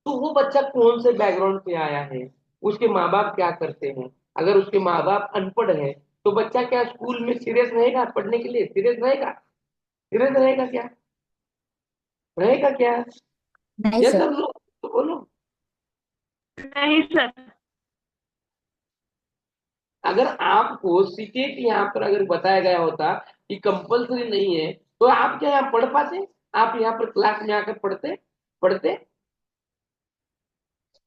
Speaker 1: तो वो बच्चा कौन से बैकग्राउंड से आया है, उसके माँ बाप क्या करते हैं, अगर उसके माँ बाप अनपढ़ है तो बच्चा क्या स्कूल में सीरियस रहेगा, पढ़ने के लिए सीरियस रहेगा? सीरियस रहेगा क्या? रहेगा क्या?
Speaker 7: नाही
Speaker 1: ये
Speaker 7: सर.
Speaker 1: सब लोग तो बोलो।
Speaker 3: नहीं सर.
Speaker 1: अगर आपको सीटेट यहाँ पर अगर बताया गया होता कि कंपलसरी नहीं है, तो आप क्या यहाँ पढ़ पाते? आप यहाँ पर क्लास में आकर पढ़ते पढ़ते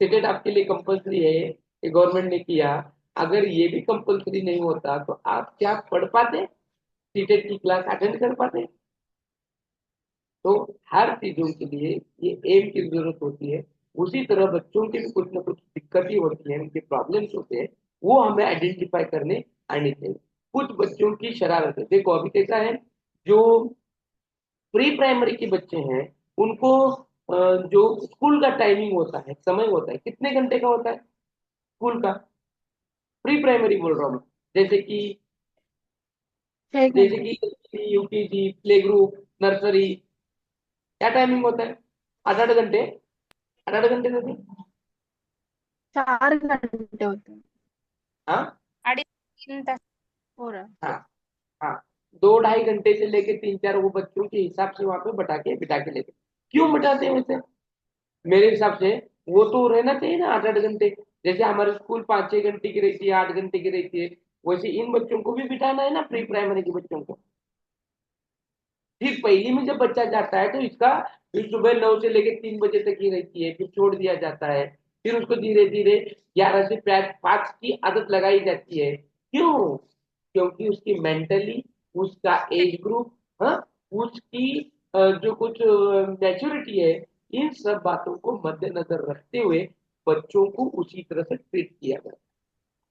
Speaker 1: सीटेट आपके लिए कंपलसरी है, ये गवर्नमेंट ने किया, अगर ये भी कंपलसरी नहीं होता तो आप क्या पढ़ पाते? सीटेट की क्लास अटेंड कर पाते? तो हर चीजों के लिए ये एम की जरूरत होती है। उसी तरह बच्चों के भी कुछ ना कुछ दिक्कतें होती हैं, उनके प्रॉब्लम्स होते हैं, वो हमें आइडेंटिफाई करने आने चाहिए। कुछ बच्चों की शरारत है, देखो अभी कैसा है, जो प्री प्राइमरी के बच्चे हैं उनको जो स्कूल का टाइमिंग होता है, समय होता है, कितने घंटे का होता है स्कूल का? प्री प्राइमरी बोल रहा हूँ मैं। जैसे कि
Speaker 4: 6 घंटे.
Speaker 1: यूकेजी, प्ले ग्रुप, नर्सरी, क्या टाइमिंग होता है? 8 8 घंटे, 8 8 घंटे देते हैं?
Speaker 4: 4 घंटे होते हैं.
Speaker 1: हाँ
Speaker 5: 2.5 3 तास.
Speaker 4: हो रहा है.
Speaker 1: हाँ हाँ, 2 2.5 घंटे से लेके 3 4 वो बच्चों के हिसाब से वहां पे बिठा के लेते। क्यों बिठाते हैं वैसे? मेरे हिसाब से वो तो रहना चाहिए ना 8 8 घंटे। जैसे हमारे स्कूल 5 6 घंटे की रहती है, 8 घंटे की रहती है, वैसे इन बच्चों को भी बिठाना है ना, प्री प्राइमरी के बच्चों को। फिर पहली में जब बच्चा जाता है तो इसका फिर सुबह 9 से लेकर 3 बजे तक ही रहती है, फिर छोड़ दिया जाता है, फिर उसको धीरे धीरे 11 से 5 की आदत लगाई जाती है। क्यों? क्योंकि उसकी मेंटली, उसका एज ग्रुप, हाँ, उसकी जो कुछ मैच्योरिटी है, इन सब बातों को मद्देनजर रखते हुए बच्चों को उसी तरह से ट्रीट किया जाए।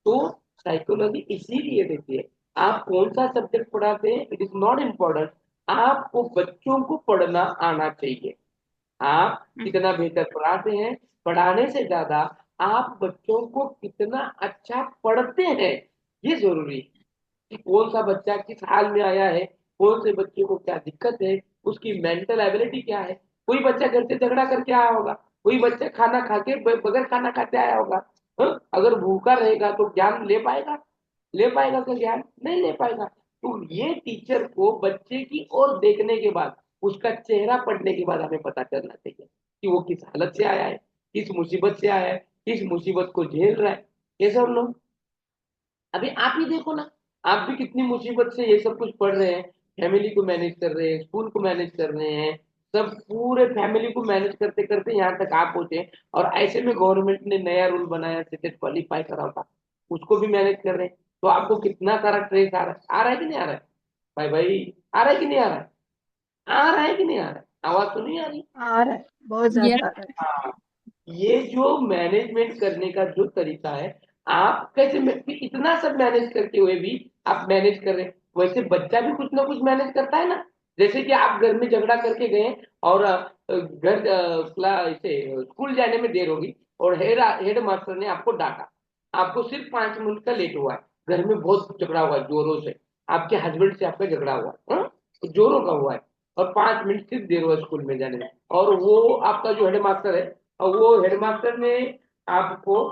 Speaker 1: तो साइकोलॉजी इसीलिए देखिए, आप कौन सा सब्जेक्ट पढ़ाते हैं इट इज नॉट इम्पोर्टेंट, आपको बच्चों को पढ़ना आना चाहिए। आप कितना बेहतर पढ़ाते हैं, पढ़ाने से ज्यादा आप बच्चों को कितना अच्छा पढ़ते हैं ये जरूरी है। कि कौन सा बच्चा किस हाल में आया है, कौन से बच्चे को क्या दिक्कत है, उसकी मेंटल एबिलिटी क्या है। कोई बच्चा घर से झगड़ा करके आया होगा, कोई बच्चा खाना खा के बगैर खाना खाते आया होगा। अगर भूखा रहेगा तो ज्ञान ले पाएगा? ले पाएगा क्या ज्ञान? नहीं ले पाएगा। तो ये टीचर को बच्चे की ओर देखने के बाद, उसका चेहरा पढ़ने के बाद हमें पता चलना चाहिए कि वो किस हालत से आया है, किस मुसीबत से आया है, किस मुसीबत को झेल रहा है। ये सब लोग अभी आप ही देखो ना, आप भी कितनी मुसीबत से ये सब कुछ पढ़ रहे हैं, फैमिली को मैनेज कर रहे हैं, स्कूल को मैनेज कर रहे हैं, सब पूरे फैमिली को मैनेज करते करते यहाँ तक आप पहुंचे। और ऐसे में गवर्नमेंट ने नया रूल बनाया, सीटेट क्वालिफाई करा होगा, उसको भी मैनेज कर रहे हैं। तो आपको कितना सारा स्ट्रेस आ रहा है कि नहीं आ रहा है? भाई भाई, आ रहा है कि नहीं आ रहा है? आ रहा है कि नहीं आ रहा है? आवाज तो नहीं आ रही?
Speaker 4: आ रहा है, बहुत ज्यादा आ रहा है।
Speaker 1: हाँ, ये जो मैनेजमेंट करने का जो तरीका है, आप कैसे इतना सब मैनेज करते हुए भी आप मैनेज कर रहे हैं, वैसे बच्चा भी कुछ ना कुछ मैनेज करता है ना। जैसे कि आप घर में झगड़ा करके गए और घर इसे स्कूल जाने में देर होगी और हेड मास्टर ने आपको डांटा, आपको सिर्फ 5 मिनट का लेट हुआ है, घर में बहुत झगड़ा हुआ है जोरों से, आपके हस्बैंड से आपका झगड़ा हुआ है, हाँ? तो जोरों का हुआ है, और 5 मिनट सिर्फ देर हुआ स्कूल में जाने में, और वो आपका जो हेड मास्टर है, और वो हेडमास्टर ने आपको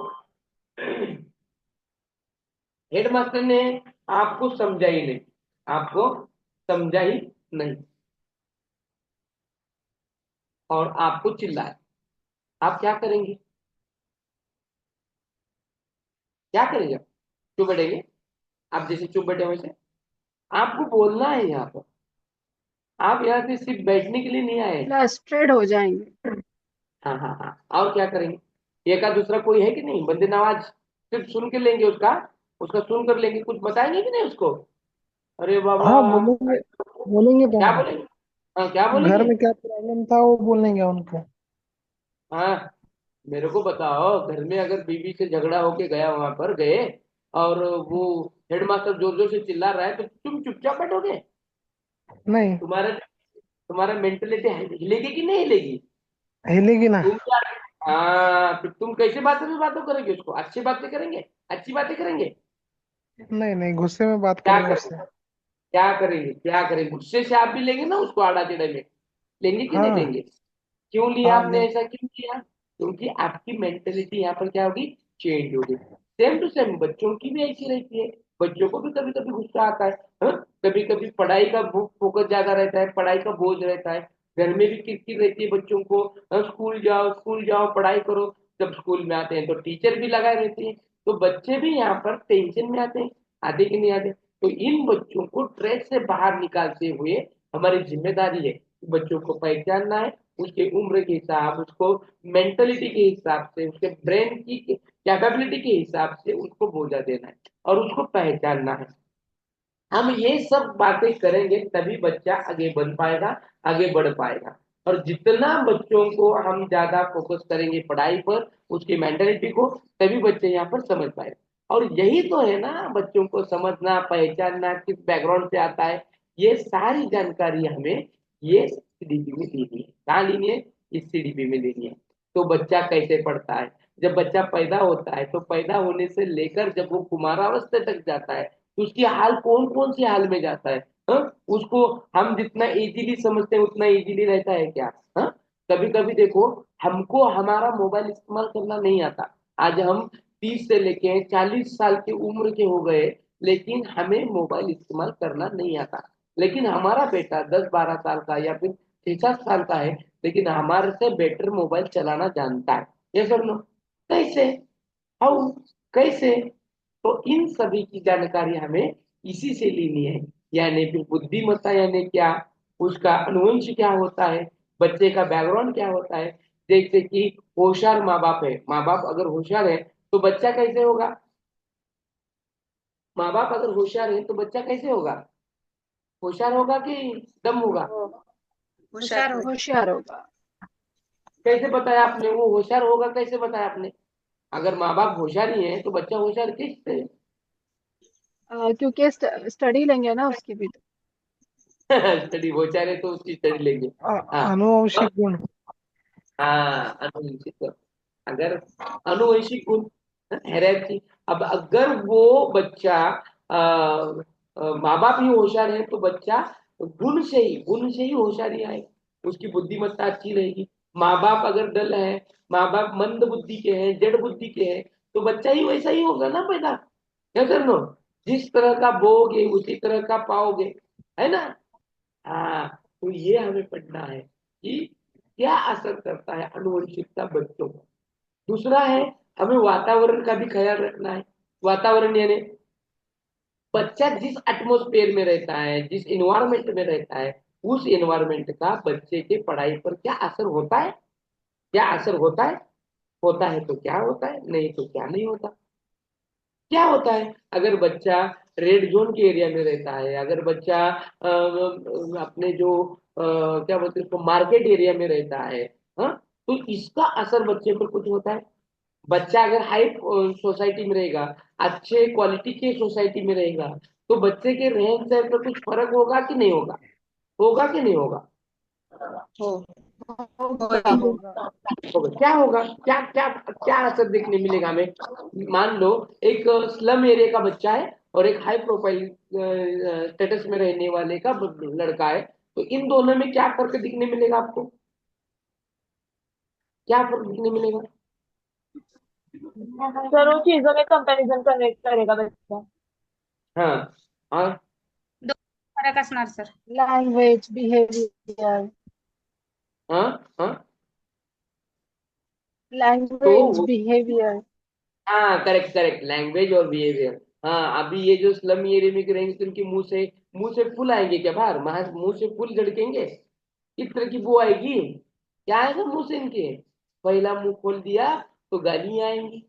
Speaker 1: हेडमास्टर ने आपको समझा ही नहीं, आपको समझा ही नहीं, और आपको चिल्लाए, आप क्या करेंगे? क्या करेंगे? चुप बैठेंगे? आप जैसे चुप बैठे वैसे आपको बोलना है यहाँ पर, आप यहाँ से सिर्फ बैठने के लिए नहीं आए।
Speaker 4: फ्रस्ट्रेट हो जाएंगे।
Speaker 1: हाँ हाँ हाँ, और क्या करेंगे? एक का दूसरा कोई है कि नहीं बंदे नवाज? सिर्फ सुन के लेंगे उसका, उसका सुन कर लेंगे, कुछ बताएंगे कि नहीं उसको? अरे बाबा,
Speaker 8: हाँ बोलेंगे, बोलेंगे तो
Speaker 1: क्या
Speaker 8: हम।
Speaker 1: बोलेंगे? हाँ क्या
Speaker 8: घर
Speaker 1: बोलेंगे?
Speaker 8: में क्या प्रॉब्लम था वो बोलेंगे उनको।
Speaker 1: हाँ, मेरे को बताओ, घर में अगर बीवी से झगड़ा होके गया, वहां पर गए और वो हेडमास्टर जोर जोर से चिल्ला रहा है, तो तुम चुपचाप बैठोगे?
Speaker 8: नहीं,
Speaker 1: तुम्हारा तुम्हारा मेंटेलिटी हिलेगी कि नहीं हिलेगी?
Speaker 8: हिलेगी ना।
Speaker 1: तुम क्या? हाँ, तो तुम कैसे बातों करेंगे उसको? अच्छी बातें करेंगे, अच्छी बातें करेंगे?
Speaker 8: नहीं नहीं, गुस्से में बात
Speaker 1: क्या
Speaker 8: करेंगे उससे।
Speaker 1: करेंगे? क्या करेंगे? क्या करेंगे? गुस्से से आप भी लेंगे ना उसको आड़ा टेढ़े में, लेंगे कि नहीं
Speaker 8: हाँ
Speaker 1: लेंगे? क्यों लिया
Speaker 8: हाँ
Speaker 1: आपने?
Speaker 8: ले।
Speaker 1: ऐसा क्यों किया? क्योंकि आपकी मेंटेलिटी यहाँ पर क्या होगी? चेंज होगी। सेम टू सेम बच्चों की भी ऐसी रहती है, बच्चों को भी कभी कभी गुस्सा आता है, कभी कभी पढ़ाई का फोकस ज्यादा रहता है, पढ़ाई का बोझ रहता है, घर में भी किरकिर रहती है बच्चों को, स्कूल जाओ पढ़ाई करो। जब स्कूल में आते हैं तो टीचर भी लगाए रहते हैं, तो बच्चे भी यहाँ पर टेंशन में आते हैं, आते कि नहीं आते? तो इन बच्चों को ट्रैक से बाहर निकालते हुए हमारी जिम्मेदारी है, बच्चों को पहचानना है, उसके उम्र के हिसाब, उसको मेंटलिटी के हिसाब से, उसके ब्रेन की कैपेबिलिटी के हिसाब से उसको बोझा देना है और उसको पहचानना है। हम ये सब बातें करेंगे तभी बच्चा आगे बढ़ पाएगा, आगे बढ़ पाएगा। और जितना बच्चों को हम ज्यादा फोकस करेंगे पढ़ाई पर, उसकी मेंटलिटी को, तभी बच्चे यहाँ पर समझ पाएगा। और यही तो है ना, बच्चों को समझना, पहचानना, किस बैकग्राउंड से आता है, ये सारी जानकारी हमें ये सीडीपी में देनी है। कहाँ लेनी है? इस सीडीपी में देनी है। तो बच्चा कैसे पढ़ता है? जब बच्चा पैदा होता है तो पैदा होने से लेकर जब वो कुमारावस्था तक जाता है, तो उसकी हाल कौन कौन सी हाल में जाता है, उसको हम जितना इजीली समझते हैं उतना इजीली रहता है क्या? हाँ, कभी कभी देखो, हमको हमारा मोबाइल इस्तेमाल करना नहीं आता, आज हम 30 से लेके 40 साल की उम्र के हो गए, लेकिन हमें मोबाइल इस्तेमाल करना नहीं आता। लेकिन हमारा बेटा 10-12 साल का या फिर 6-7 साल का है, लेकिन हमारे से बेटर मोबाइल चलाना जानता है। ये सब लोग कैसे? हाउ? कैसे? तो इन सभी की जानकारी हमें इसी से लेनी है। यानी कि बुद्धिमत्ता यानी क्या, उसका अनुवंश क्या होता है, बच्चे का बैकग्राउंड क्या होता है। जैसे कि होशियार माँ बाप है, माँ बाप अगर होशियार है तो बच्चा कैसे होगा? माँ बाप अगर होशियार है तो बच्चा कैसे होगा? होशियार होगा कि दम होगा?
Speaker 5: होशियार होगा।
Speaker 4: होशियार होगा।
Speaker 1: कैसे बताया आपने? वो होशियार होगा कैसे बताया आपने? अगर माँ बाप होशियार ही है तो बच्चा होशियार किससे?
Speaker 4: क्योंकि स्टडी लेंगे ना उसकी भी तो।
Speaker 1: स्टडी होशियार है तो उसकी स्टडी लेंगे। हाँ
Speaker 8: अनुवंशिक गुण।
Speaker 1: हाँ, अनुवंशिक। अगर अनुवंशिक गुण, हेरेडिटी। अब अगर वो बच्चा माँ बाप ही होशियार है तो बच्चा गुण से ही होशियारी आएगी, उसकी बुद्धिमत्ता अच्छी रहेगी। माँ बाप अगर डल है, माँ बाप मंद बुद्धि के हैं, जड़ बुद्धि के हैं, तो बच्चा ही वैसा ही होगा ना पैदा। क्या करना, जिस तरह का बोओगे उसी तरह का पाओगे, है ना। हाँ, तो ये हमें पढ़ना है कि क्या असर करता है अनुवंशिकता बच्चों पर। दूसरा है, हमें वातावरण का भी ख्याल रखना है। वातावरण यानी बच्चा जिस एटमॉस्फेयर में रहता है, जिस इन्वायरमेंट में रहता है, उस इन्वायरमेंट का बच्चे के पढ़ाई पर क्या असर होता है। क्या असर होता है तो क्या होता है, नहीं तो क्या नहीं होता। क्या होता है अगर बच्चा रेड जोन के एरिया में रहता है, अगर बच्चा अपने जो क्या बोलते हैं उसको मार्केट एरिया में रहता है, हाँ, तो इसका असर बच्चे पर कुछ होता है। बच्चा अगर हाई सोसाइटी में रहेगा, अच्छे क्वालिटी के सोसाइटी में रहेगा, तो बच्चे के रहन सहन पर कुछ फर्क होगा कि नहीं होगा? होगा कि नहीं होगा?
Speaker 4: होगा
Speaker 6: होगा।
Speaker 4: होगा।
Speaker 1: होगा। क्या होगा, क्या क्या क्या असर देखने मिलेगा हमें? मान लो एक स्लम एरिया का बच्चा है और एक हाई प्रोफाइल स्टेटस में रहने वाले का लड़का है, तो इन दोनों में क्या फर्क दिखने मिलेगा आपको? क्या फर्क दिखने मिलेगा?
Speaker 3: सर उन चीजों में कंपैरिजन करेगा बच्चा।
Speaker 1: हाँ, और
Speaker 5: दो फरक असणार सर।
Speaker 4: Language, behaviour.
Speaker 1: हाँ हाँ,
Speaker 4: लैंग्वेज,
Speaker 1: तो
Speaker 4: बिहेवियर।
Speaker 1: हाँ, करेक्ट करेक्ट, लैंग्वेज और बिहेवियर। हाँ, अभी ये जो स्लम एरिया में रहेंगे तो उनके मुंह से फूल आएंगे क्या बाहर? मुंह से फूल झड़केंगे, किस तरह की बू आएगी? क्या आएगा मुंह से इनके? पहला मुंह खोल दिया तो गाली आएंगी।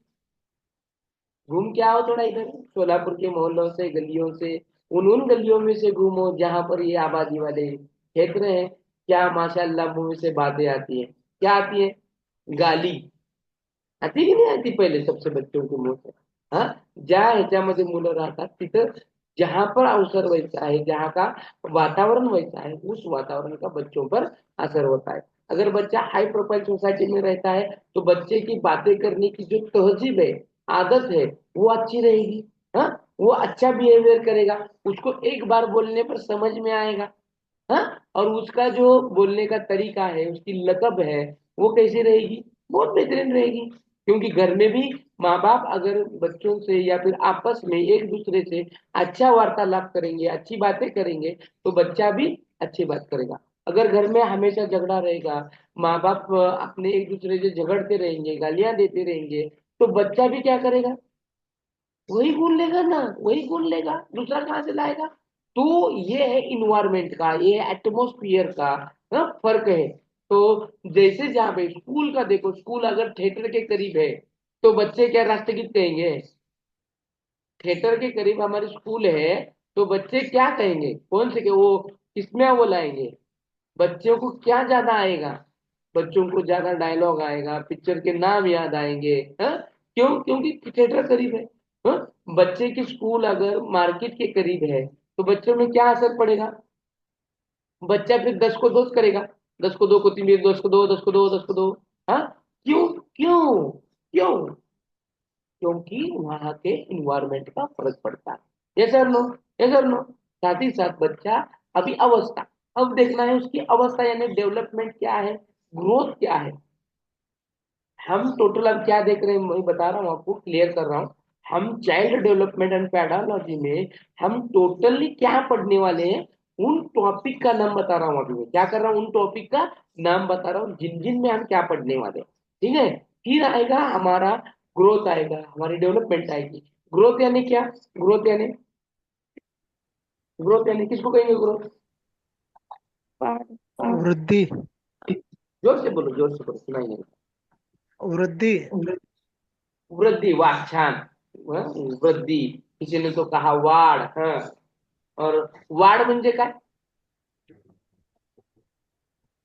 Speaker 1: घूम के आओ थोड़ा इधर सोलापुर के मोहल्लों से, गलियों से, उन गलियों में से घूमो जहां पर ये आबादी वाले क्षेत्र हैं। क्या माशाल्लाह मुंह से बातें आती है, क्या आती है? गाली आती की नाही आती पहिले सबसे बच्चों के मुंह से? हाँ, ज्या ह्याच्यामध्ये मुलं राहतात तिथं, जहां पर अवसर वैसा है, जहाँ का वातावरण वैसा है, उस वातावरण का बच्चों पर असर होता है। अगर बच्चा हाई प्रोफाइल सोसाइटी में रहता है तो बच्चे की बातें करने की जो तहजीब है, आदत है, वो अच्छी रहेगी। हाँ, वो अच्छा बिहेवियर करेगा, उसको एक बार बोलने पर समझ में आएगा। हाँ, और उसका जो बोलने का तरीका है, उसकी लकब है, वो कैसी रहेगी? बहुत बेहतरीन रहेगी। क्योंकि घर में भी माँ बाप अगर बच्चों से या फिर आपस में एक दूसरे से अच्छा वार्तालाप करेंगे, अच्छी बातें करेंगे, तो बच्चा भी अच्छी बात करेगा। अगर घर में हमेशा झगड़ा रहेगा, माँ बाप अपने एक दूसरे से झगड़ते रहेंगे, गालियां देते रहेंगे, तो बच्चा भी क्या करेगा? वही गुण लेगा ना, वही गुण लेगा, दूसरा कहाँ से लाएगा? तो ये है इन्वायरमेंट का, ये एटमोस्फियर का ना फर्क है। तो जैसे जहाँ पे स्कूल का देखो, स्कूल अगर थिएटर के करीब है तो बच्चे क्या रास्ते की कहेंगे? थिएटर के करीब हमारे स्कूल है तो बच्चे क्या कहेंगे? कौन से के वो किसमें वो लाएंगे? बच्चों को क्या ज्यादा आएगा? बच्चों को ज्यादा डायलॉग आएगा, पिक्चर के नाम याद आएंगे। हाँ, क्यों? क्योंकि थिएटर करीब है। हाँ, बच्चे की स्कूल अगर मार्केट के करीब है तो बच्चों में क्या असर पड़ेगा? बच्चा फिर 10 को 2 करेगा, 10 को 2 को 3, 10 को 2, 10 को 2, 10 को 2। हाँ, क्यों? क्यों? क्यों? क्योंकि वहां के इन्वायरमेंट का फर्क पड़ता है। ये सर नो, ये सर नो। साथ ही साथ बच्चा अभी अवस्था, अब देखना है उसकी अवस्था यानी डेवलपमेंट क्या है, ग्रोथ क्या है। हम टोटल अब क्या देख रहे हैं, मैं बता रहा हूँ आपको, क्लियर कर रहा हूँ। हम चाइल्ड डेवलपमेंट एंड पेडालॉजी में हम टोटली क्या पढ़ने वाले हैं, उन टॉपिक का नाम बता रहा हूँ। अभी मैं क्या कर रहा हूँ, उन टॉपिक का नाम बता रहा हूँ जिन जिन में हम क्या पढ़ने वाले हैं। ठीक है, फिर आएगा हमारा ग्रोथ, आएगा हमारी डेवलपमेंट आएगी। ग्रोथ यानी क्या? ग्रोथ यानी किसको कहेंगे ग्रोथ?
Speaker 8: वृद्धि।
Speaker 1: जोर से बोलो, सुनाई नहीं।
Speaker 8: वृद्धि।
Speaker 1: वृद्धि, वाह, छान। वृद्धि, किसी ने तो कहा वाढ। हाँ, और वाढ म्हणजे काय?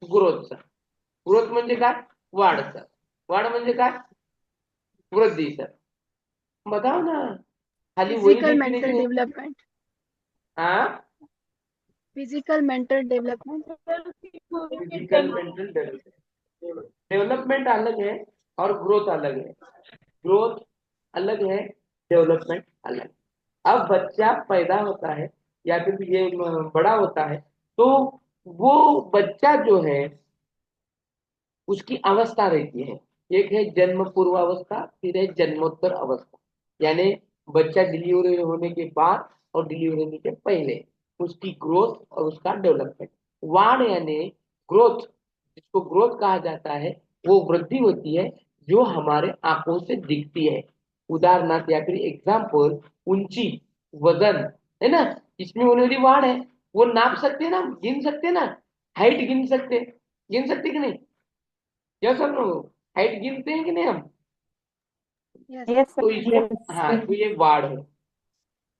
Speaker 1: Growth sir. ग्रोथ म्हणजे काय? वाढ सर. वाढ म्हणजे काय? वृद्धी सर. बताओ ना, खाली वही
Speaker 4: फिजिकल मेंटल
Speaker 1: डेफिनेशन है.
Speaker 4: डेवलपमेंट.
Speaker 1: हाँ,
Speaker 4: physical mental development.
Speaker 1: Physical mental development. Development अलग है और ग्रोथ अलग है. ग्रोथ अलग है, डेवलपमेंट अलग है. अब बच्चा पैदा होता है या फिर ये बड़ा होता है, तो वो बच्चा जो है उसकी अवस्था रहती है. एक है जन्म पूर्व अवस्था, फिर है जन्मोत्तर अवस्था. यानी बच्चा डिलीवरी होने के बाद और डिलीवरी होने के पहले उसकी ग्रोथ और उसका डेवलपमेंट. वाण यानी ग्रोथ, जिसको ग्रोथ कहा जाता है, वो वृद्धि होती है जो हमारे आंखों से दिखती है. उदाहरणार्थ या फिर एग्जाम्पल, ऊंची, वजन, है ना, इसमें होने वाली वाण है. वो नाप सकते हैं ना, गिन सकते हैं ना, हाइट गिन सकते कि नहीं? यस और नो? हाइट गिनते हैं कि नहीं हम?
Speaker 4: यस.
Speaker 2: यस
Speaker 1: तो
Speaker 2: सर.
Speaker 1: इसको, हाँ, तो ये वार्ड है.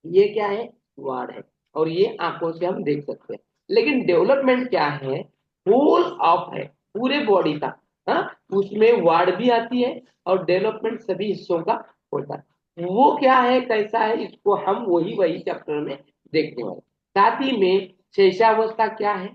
Speaker 1: ये क्या है? वार्ड है. और ये आंखों से हम देख सकते हैं. लेकिन डेवलपमेंट क्या है? होल ऑफ है, पूरे बॉडी का. हाँ, उसमें वार्ड भी आती है और डेवलपमेंट सभी हिस्सों का होता है. वो क्या है, कैसा है, इसको हम वही चैप्टर में देखने वाले. साथ ही में शैशवावस्था क्या है,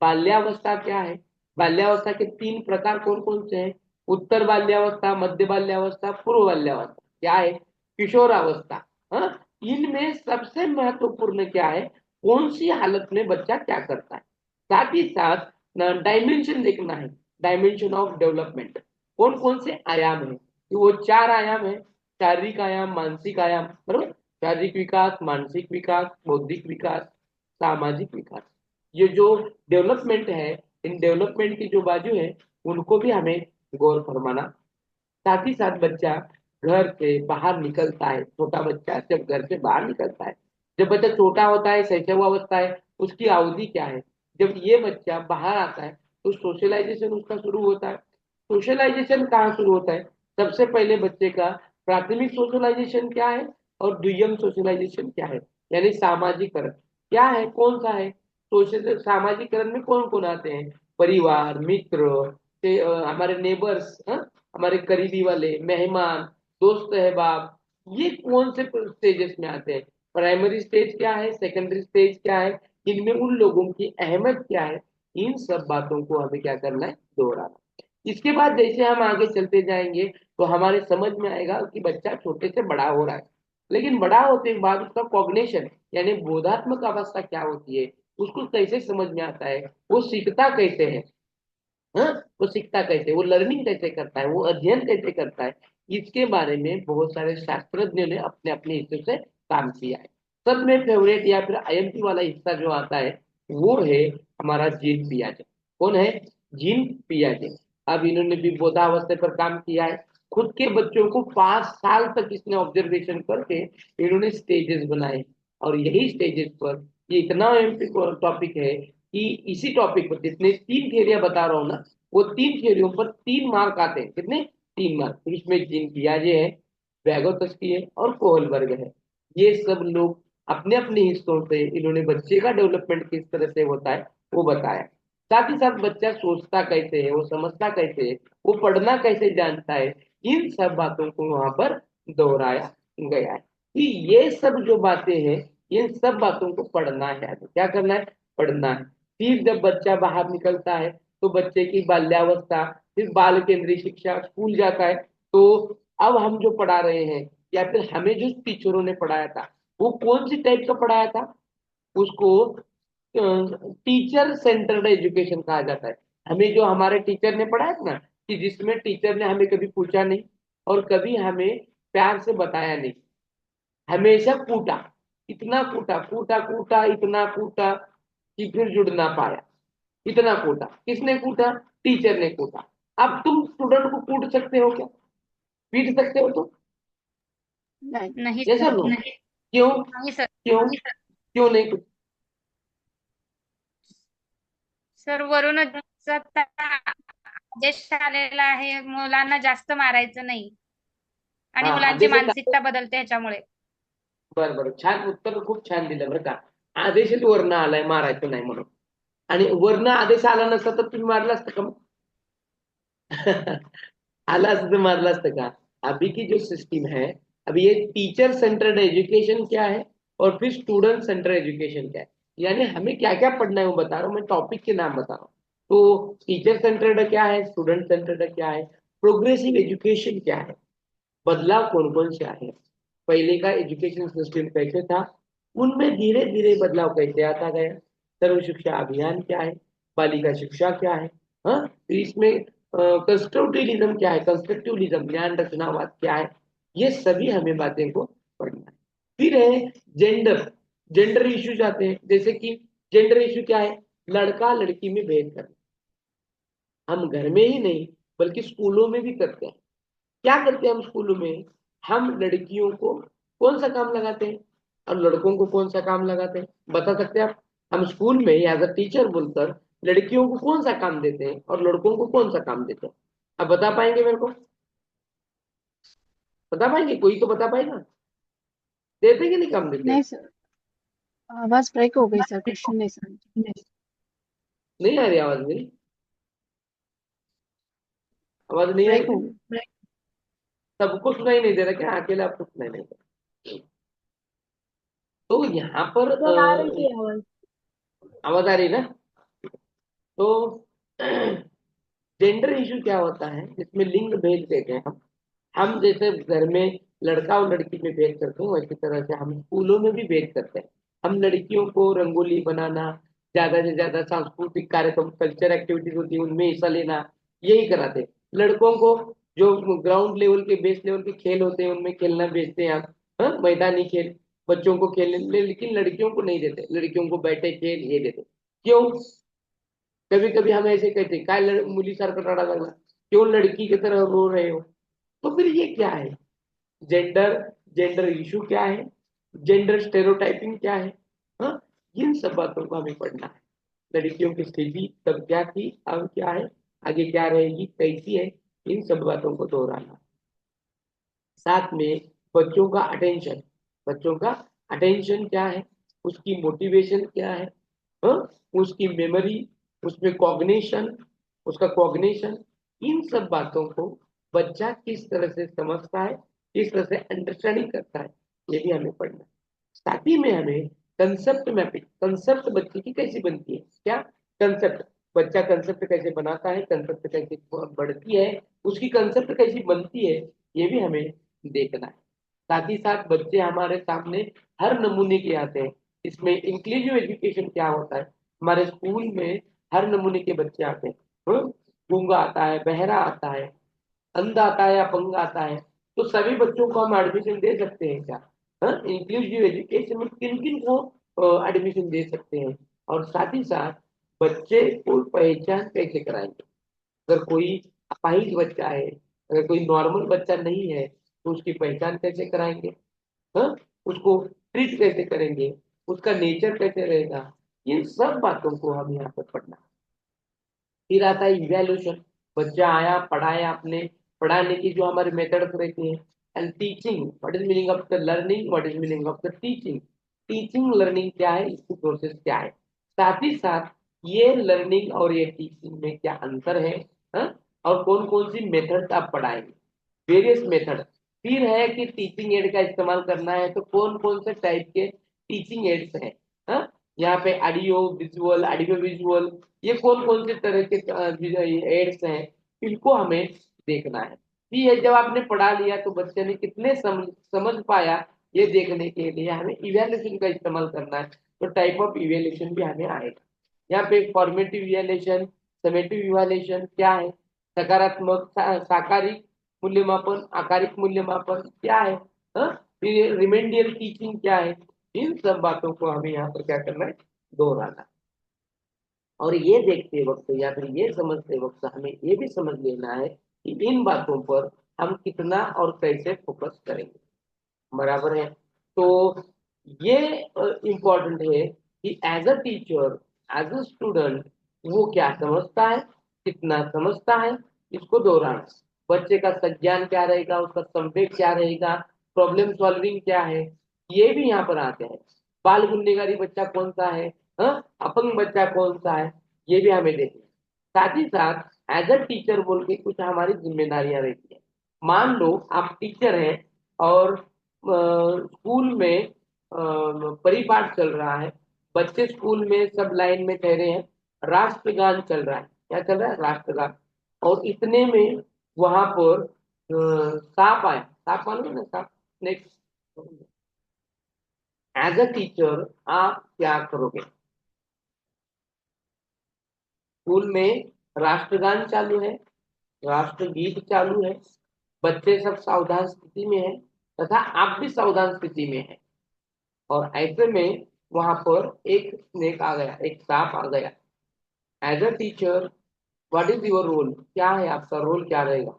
Speaker 1: बाल्यावस्था क्या है. बाल्यावस्था के 3 प्रकार कौन कौन से हैं? उत्तर बाल्यावस्था, मध्य बाल्यावस्था, पूर्व बाल्यावस्था. क्या है? किशोरावस्था. हाँ, इनमें सबसे महत्वपूर्ण क्या है, कौन सी हालत में बच्चा क्या करता है. साथ ही साथ डायमेंशन देखना है, डायमेंशन ऑफ डेवलपमेंट. कौन कौन से आयाम है? कि वो 4 आयाम है. शारीरिक आयाम, मानसिक आयाम, बरोबर. शारीरिक विकास, मानसिक विकास, बौद्धिक विकास, सामाजिक विकास. ये जो डेवलपमेंट है, इन डेवलपमेंट की जो बाजू है उनको भी हमें गौर फरमाना. साथ ही साथ बच्चा घर से बाहर निकलता है, छोटा बच्चा जब घर से बाहर निकलता है, जब बच्चा छोटा होता है, शैशवावस्था है, उसकी अवधि क्या है. जब ये बच्चा बाहर आता है तो सोशलाइजेशन उसका शुरू होता है. सोशलाइजेशन कहाँ शुरू होता है? सबसे पहले बच्चे का प्राथमिक सोशलाइजेशन क्या है और द्वितीयक सोशलाइजेशन क्या है, यानी सामाजिकरण क्या है, कौन सा है. सोशल सामाजिकरण में कौन कौन आते हैं? परिवार, मित्र, हमारे नेबर्स, हमारे करीबी वाले, मेहमान, दोस्त अहबाब. ये कौन से स्टेजेस में आते हैं? प्राइमरी स्टेज क्या है, सेकेंडरी स्टेज क्या है, इनमें उन लोगों की अहमियत क्या है, इन सब बातों को हमें क्या करना है, दोहराना. इसके बाद जैसे हम आगे चलते जाएंगे तो हमारे समझ में आएगा कि बच्चा छोटे से बड़ा हो रहा है. लेकिन बड़ा होते के बाद उसका कॉग्निशन यानी बोधात्मक अवस्था क्या होती है, उसको कैसे समझ में आता है, वो सीखता कैसे है. हाँ, वो सीखता कैसे, वो लर्निंग कैसे करता है, वो अध्ययन कैसे करता है, इसके बारे में बहुत सारे शास्त्रज्ञों ने अपने अपने हिस्से से काम किया है. सब में फेवरेट या फिर आईएमपी वाला हिस्सा जो आता है वो है हमारा जीन पियाजे. कौन है? जीन पियाजे. अब इन्होंने भी बोधावस्था पर काम किया है. खुद के बच्चों को 5 साल तक इसने ऑब्जर्वेशन करके इन्होंने स्टेजेस बनाए. और यही स्टेजेस पर ये इतना एमपी टॉपिक है कि इसी टॉपिक पर जितने 3 थियरियां बता रहा हूँ ना, वो 3 थियरियों पर 3 मार्क आते हैं. कितने? 3 मार्क. तो इसमें जीन पियाजे है, वैगोत्स्की है और कोहलबर्ग है. ये सब लोग अपने अपने हिस्सों से इन्होंने बच्चे का डेवलपमेंट किस तरह से होता है वो बताया. साथ ही साथ बच्चा सोचता कैसे है, वो समझता कैसे है, वो पढ़ना कैसे जानता है, इन सब बातों को वहां पर दोहराया गया है. कि ये सब जो बातें हैं, इन सब बातों को पढ़ना है. तो क्या करना है? पढ़ना है. फिर जब बच्चा बाहर निकलता है तो बच्चे की बाल्यावस्था, फिर बाल केंद्रीय शिक्षा, स्कूल जाता है. तो अब हम जो पढ़ा रहे हैं या फिर हमें जो टीचरों ने पढ़ाया था वो कौन सी टाइप का पढ़ाया था, उसको टीचर सेंटर्ड एजुकेशन कहा जाता है. हमें जो हमारे टीचर ने पढ़ाया था ना, कि जिसमें टीचर ने हमें कभी पूछा नहीं और कभी हमें प्यार से बताया नहीं, हमेशा कूटा, इतना कूटा, कूटा कूटा, इतना कूटा कि फिर जुड़ ना पाया. इतना कूटा. किसने कूटा? टीचर ने कूटा. अब तुम स्टूडेंट को कूट सकते हो क्या? पीट सकते हो? तो
Speaker 4: नहीं.
Speaker 5: नहीं
Speaker 1: जैसा
Speaker 5: सर.
Speaker 1: लो. क्यों?
Speaker 5: नहीं सर.
Speaker 1: क्यों? क्यों नहीं कुछ?
Speaker 5: सर वरूनच आता आदेश आलेला आहे मुलांना जास्त मारायचं नाही आणि
Speaker 1: हा,
Speaker 5: मुलांची
Speaker 1: आदेश
Speaker 5: मानसिकता बदलते ह्याच्यामुळे.
Speaker 1: बरं बरं, छान उत्तर, खूप छान दिलं बरं का. आदेशच वरनं आलाय मारायचं नाही म्हणून. आणि वरनं आदेश आला नसता तर तुम्ही मारला असता का मग? आला असतं तर मारला असतं का? अभी की जो सिस्टम है, अभी ये टीचर सेंटर्ड एजुकेशन क्या है और फिर स्टूडेंट सेंटर्ड एजुकेशन क्या है, यानी हमें क्या क्या पढ़ना है वो बता रहा हूँ, मैं टॉपिक के नाम बता रहा हूँ। तो टीचर सेंटर्ड क्या है, स्टूडेंट सेंटर्ड क्या है, प्रोग्रेसिव एजुकेशन क्या है, बदलाव कौन कौन से आए हैं, पहले का एजुकेशन सिस्टम कैसे था, उनमें धीरे धीरे बदलाव कैसे आता गया, सर्व शिक्षा अभियान क्या है, बालिका शिक्षा क्या है, हाँ, फिर इसमें कंस्ट्रक्टिविज्म क्या है, कंस्ट्रक्टिविज्म ज्ञान रचनावाद क्या है, ये सभी हमें बातें को पढ़ना है। फिर है जेंडर, जेंडर इश्यूज आते हैं, जैसे कि जेंडर इश्यू क्या है, लड़का लड़की में भेद करना, हम घर में ही नहीं बल्कि स्कूलों में भी करते हैं। क्या करते हैं हम स्कूलों में, हम लड़कियों को कौन सा काम लगाते हैं और लड़कों को कौन सा काम लगाते हैं, बता सकते हैं आप? हम स्कूल में एज अ टीचर बोलकर लड़कियों को कौन सा काम देते हैं और लड़कों को कौन सा काम देते हैं, आप बता पाएंगे मेरे को? बता पाएंगे? कोई तो बता पाएगा, देते कि नहीं काम देते?
Speaker 4: नहीं सर, आवाज ब्रेक हो गई सर, क्वेश्चन नहीं समझ।
Speaker 1: नहीं आ रही आवाज मेरी? आवाज नहीं आ
Speaker 4: ब्रेक हो
Speaker 1: रही?
Speaker 4: गई।
Speaker 1: सबको सुनाई नहीं दे रहा क्या, अकेले आपको सुनाई नहीं दे रहा? तो यहाँ पर
Speaker 2: सर आ रही थी आवाज।
Speaker 1: आवाज आ रही है ना? तो जेंडर इशू क्या होता है, जिसमें लिंग भेद देते हैं हम जैसे घर में लड़का और लड़की में भेद करते हैं, वैसी तरह से हम स्कूलों में भी भेद करते हैं। हम लड़कियों को रंगोली बनाना, ज्यादा से ज्यादा सांस्कृतिक कार्यक्रम, कल्चर एक्टिविटीज होती है उनमें हिस्सा लेना, यही कराते हैं। लड़कों को जो ग्राउंड लेवल के, बेस लेवल के खेल होते हैं उनमें खेलना भेजते हैं आप, हाँ, मैदानी खेल बच्चों को खेलने, लेकिन लड़कियों को नहीं देते, लड़कियों को बैठे खेल ये देते। क्यों? कभी कभी हम ऐसे कहते हैं, काय मुली सारखं रडा लागला, क्यों लड़की की तरह रो रहे हो? तो फिर ये क्या है, जेंडर, जेंडर इशू क्या है, जेंडर स्टेरियोटाइपिंग क्या है, हाँ, इन सब बातों को हमें पढ़ना है। लड़कियों की स्थिति तब क्या थी, अब क्या है, आगे क्या रहेगी, कैसी है, इन सब बातों को दोहराना। साथ में बच्चों का अटेंशन, बच्चों का अटेंशन क्या है, उसकी मोटिवेशन क्या है, हाँ? उसकी मेमोरी, उसमें कॉग्निशन, उसका कॉग्निशन, इन सब बातों को बच्चा किस तरह से समझता है, किस तरह से अंडरस्टैंडिंग करता है, ये भी हमें पढ़ना है। साथ ही में हमें कंसेप्ट मैपिंग, कंसेप्ट बच्चे की कैसी बनती है, क्या कंसेप्ट, बच्चा कंसेप्ट कैसे बनाता है, कंसेप्ट कैसे बढ़ती है, उसकी कंसेप्ट कैसी बनती है, ये भी हमें देखना है। साथ ही साथ बच्चे हमारे सामने हर नमूने के आते हैं, इसमें इंक्लूसिव एजुकेशन क्या होता है, हमारे स्कूल में हर नमूने के बच्चे आते हैं, गूंगा आता है, बहरा आता है, अंधा आता है, अपंग आता है, तो सभी बच्चों को हम एडमिशन दे सकते हैं क्या? इंक्लूसिव एजुकेशन में किन किन को एडमिशन दे सकते हैं? और साथ ही साथ बच्चे को पहचान कैसे कराएंगे, अगर कोई अपाहिज बच्चा है, अगर कोई नॉर्मल बच्चा नहीं है, तो उसकी पहचान कैसे कराएंगे, हाँ, उसको ट्रीट कैसे करेंगे, उसका नेचर कैसे रहेगा, इन सब बातों को हम यहाँ पर पढ़ना है। फिर आता है इवैल्यूएशन, बच्चा आया, पढ़ाया आपने, पढ़ाने की जो हमारे मेथड्स रहते हैं, and teaching, what is meaning of the learning, what is meaning of the teaching, teaching learning क्या है, इसकी प्रोसेस क्या है, साथ ही साथ ये लर्निंग और ये टीचिंग में क्या अंतर है, हाँ? और कौन कौन सी मेथड आप पढ़ाएंगे, वेरियस मेथड। फिर है कि टीचिंग एड का इस्तेमाल करना है तो कौन कौन से टाइप के टीचिंग एड्स हैं, हाँ? यहाँ पे ऑडियो विजुअल, ये कौन कौन से तरह के एड्स हैं, इनको हमें देखना है। ये जब आपने पढ़ा लिया तो बच्चे ने कितने समझ पाया, ये देखने के लिए हमें इवैल्यूएशन का इस्तेमाल करना है। तो टाइप ऑफ इवैल्यूएशन भी हमें आएगा यहाँ पे, फॉर्मेटिव इवैल्यूएशन, समेटिव इवैल्यूएशन क्या है, सकारात्मक साकारिक मूल्यमापन, आकारिक मूल्यमापन क्या है, हाँ? फिर रिमेंडियल टीचिंग क्या है, इन सब बातों को हमें यहाँ पर क्या करना है, दोहराना है। और ये देखते वक्त या फिर ये समझते वक्त हमें ये भी समझ लेना है कि इन बातों पर हम कितना और कैसे फोकस करेंगे, बराबर है? तो ये इम्पोर्टेंट है कि as a teacher, as a student, वो क्या समझता है, कितना समझता है, इसको दोहराना। बच्चे का संज्ञान क्या रहेगा, उसका संवेग क्या रहेगा, प्रॉब्लम सॉल्विंग क्या है, ये भी यहाँ पर आते हैं। बाल गुनहगारी बच्चा कौन सा है, अपंग बच्चा कौन सा है, ये भी हमें देखना है। साथ ही साथ एज अ टीचर बोल के कुछ हमारी जिम्मेदारियां रहती है। मान लो आप टीचर हैं और स्कूल में परिपाठ चल रहा है, बच्चे स्कूल में सब लाइन में ठहरे हैं, राष्ट्रगान चल रहा है। क्या चल रहा है? राष्ट्रगान। और इतने में वहां पर सांप आया। सांप मालूम है ना? सांप, स्नेक। एज अ टीचर आप क्या करोगे? स्कूल में राष्ट्रगान चालू है, राष्ट्रगीत चालू है, बच्चे सब सावधान स्थिति में है तथा आप भी सावधान स्थिति में है, और ऐसे में वहां पर एक स्नेक आ गया, एक सांप आ गया। As a teacher what is your role? क्या है आपका रोल, क्या रहेगा?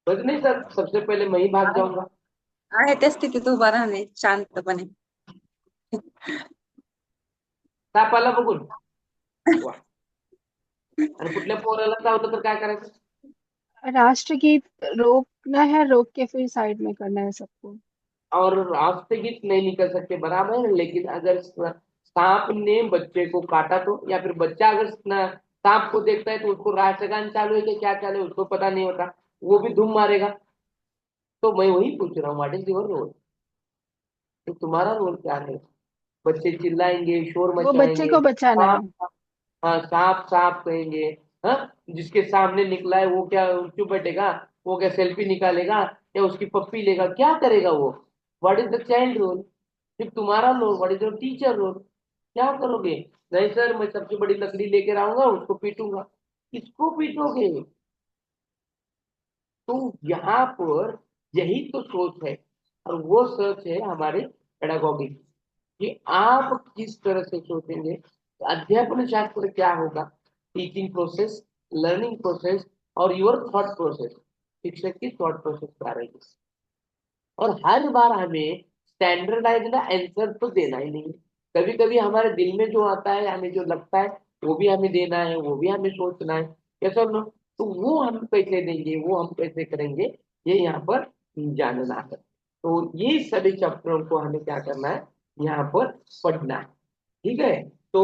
Speaker 1: बस नहीं सर, सबसे पहले मैं ही भाग जाऊंगा।
Speaker 6: आहे त्या स्थितीत उभा राहणे शांतपणे.
Speaker 1: सांप आला बघून वा. आणि कुठल्या पोराला चावलं तर काय करायचं?
Speaker 4: राष्ट्रगीत रोकना है, रोक के फिर साइड में करना है सबको।
Speaker 1: और राष्ट्रगीत नहीं निकल सकते बराबर है, लेकिन अगर सांप ने बच्चे को काटा तो, या फिर बच्चा अगर सांप को देखता है तो उसको राष्ट्रगान चालू है कि क्या चालू है उसको पता नहीं होता, वो भी धूम मारेगा। तो मैं वही पूछ रहा हूँ, व्हाट इज योर रोल? तो तुम्हारा रोल क्या है? बच्चे चिल्लाएंगे, शोर
Speaker 4: वो बच्चे
Speaker 1: मचाएंगे,
Speaker 4: को बचाना है।
Speaker 1: सांप, हाँ सांप सांप कहेंगे, हाँ जिसके सामने निकला है वो क्या चुप बैठेगा? वो क्या सेल्फी निकालेगा या उसकी पप्पी लेगा? क्या करेगा वो? What is the child role? फिर तुम्हारा role, what is your teacher role? क्या करोगे? नहीं सर, मैं सबसे बड़ी लकड़ी लेकर आऊंगा, उसको पीटूंगा। किसको पीटोगे? तो यहाँ पर यही तो सोच है, और वो सोच है हमारे पेडागॉगी कि आप किस तरह से सोचेंगे। अध्यापन शास्त्र क्या होगा? टीचिंग प्रोसेस, लर्निंग प्रोसेस और योर थॉट प्रोसेस। शिक्षक की थॉट प्रोसेस क्या रहेगी? और हर बार हमें स्टैंडर्डाइज्ड आंसर तो देना ही नहीं है। कभी कभी हमारे दिल में जो आता है, हमें जो लगता है, वो भी हमें देना है, वो भी हमें सोचना है। कैसा लो? तो वो हम कैसे देंगे, वो हम कैसे करेंगे, ये यहाँ पर जानना है। तो ये सभी चैप्टरों को हमें क्या करना है, यहाँ पर पढ़ना है। ठीक है। तो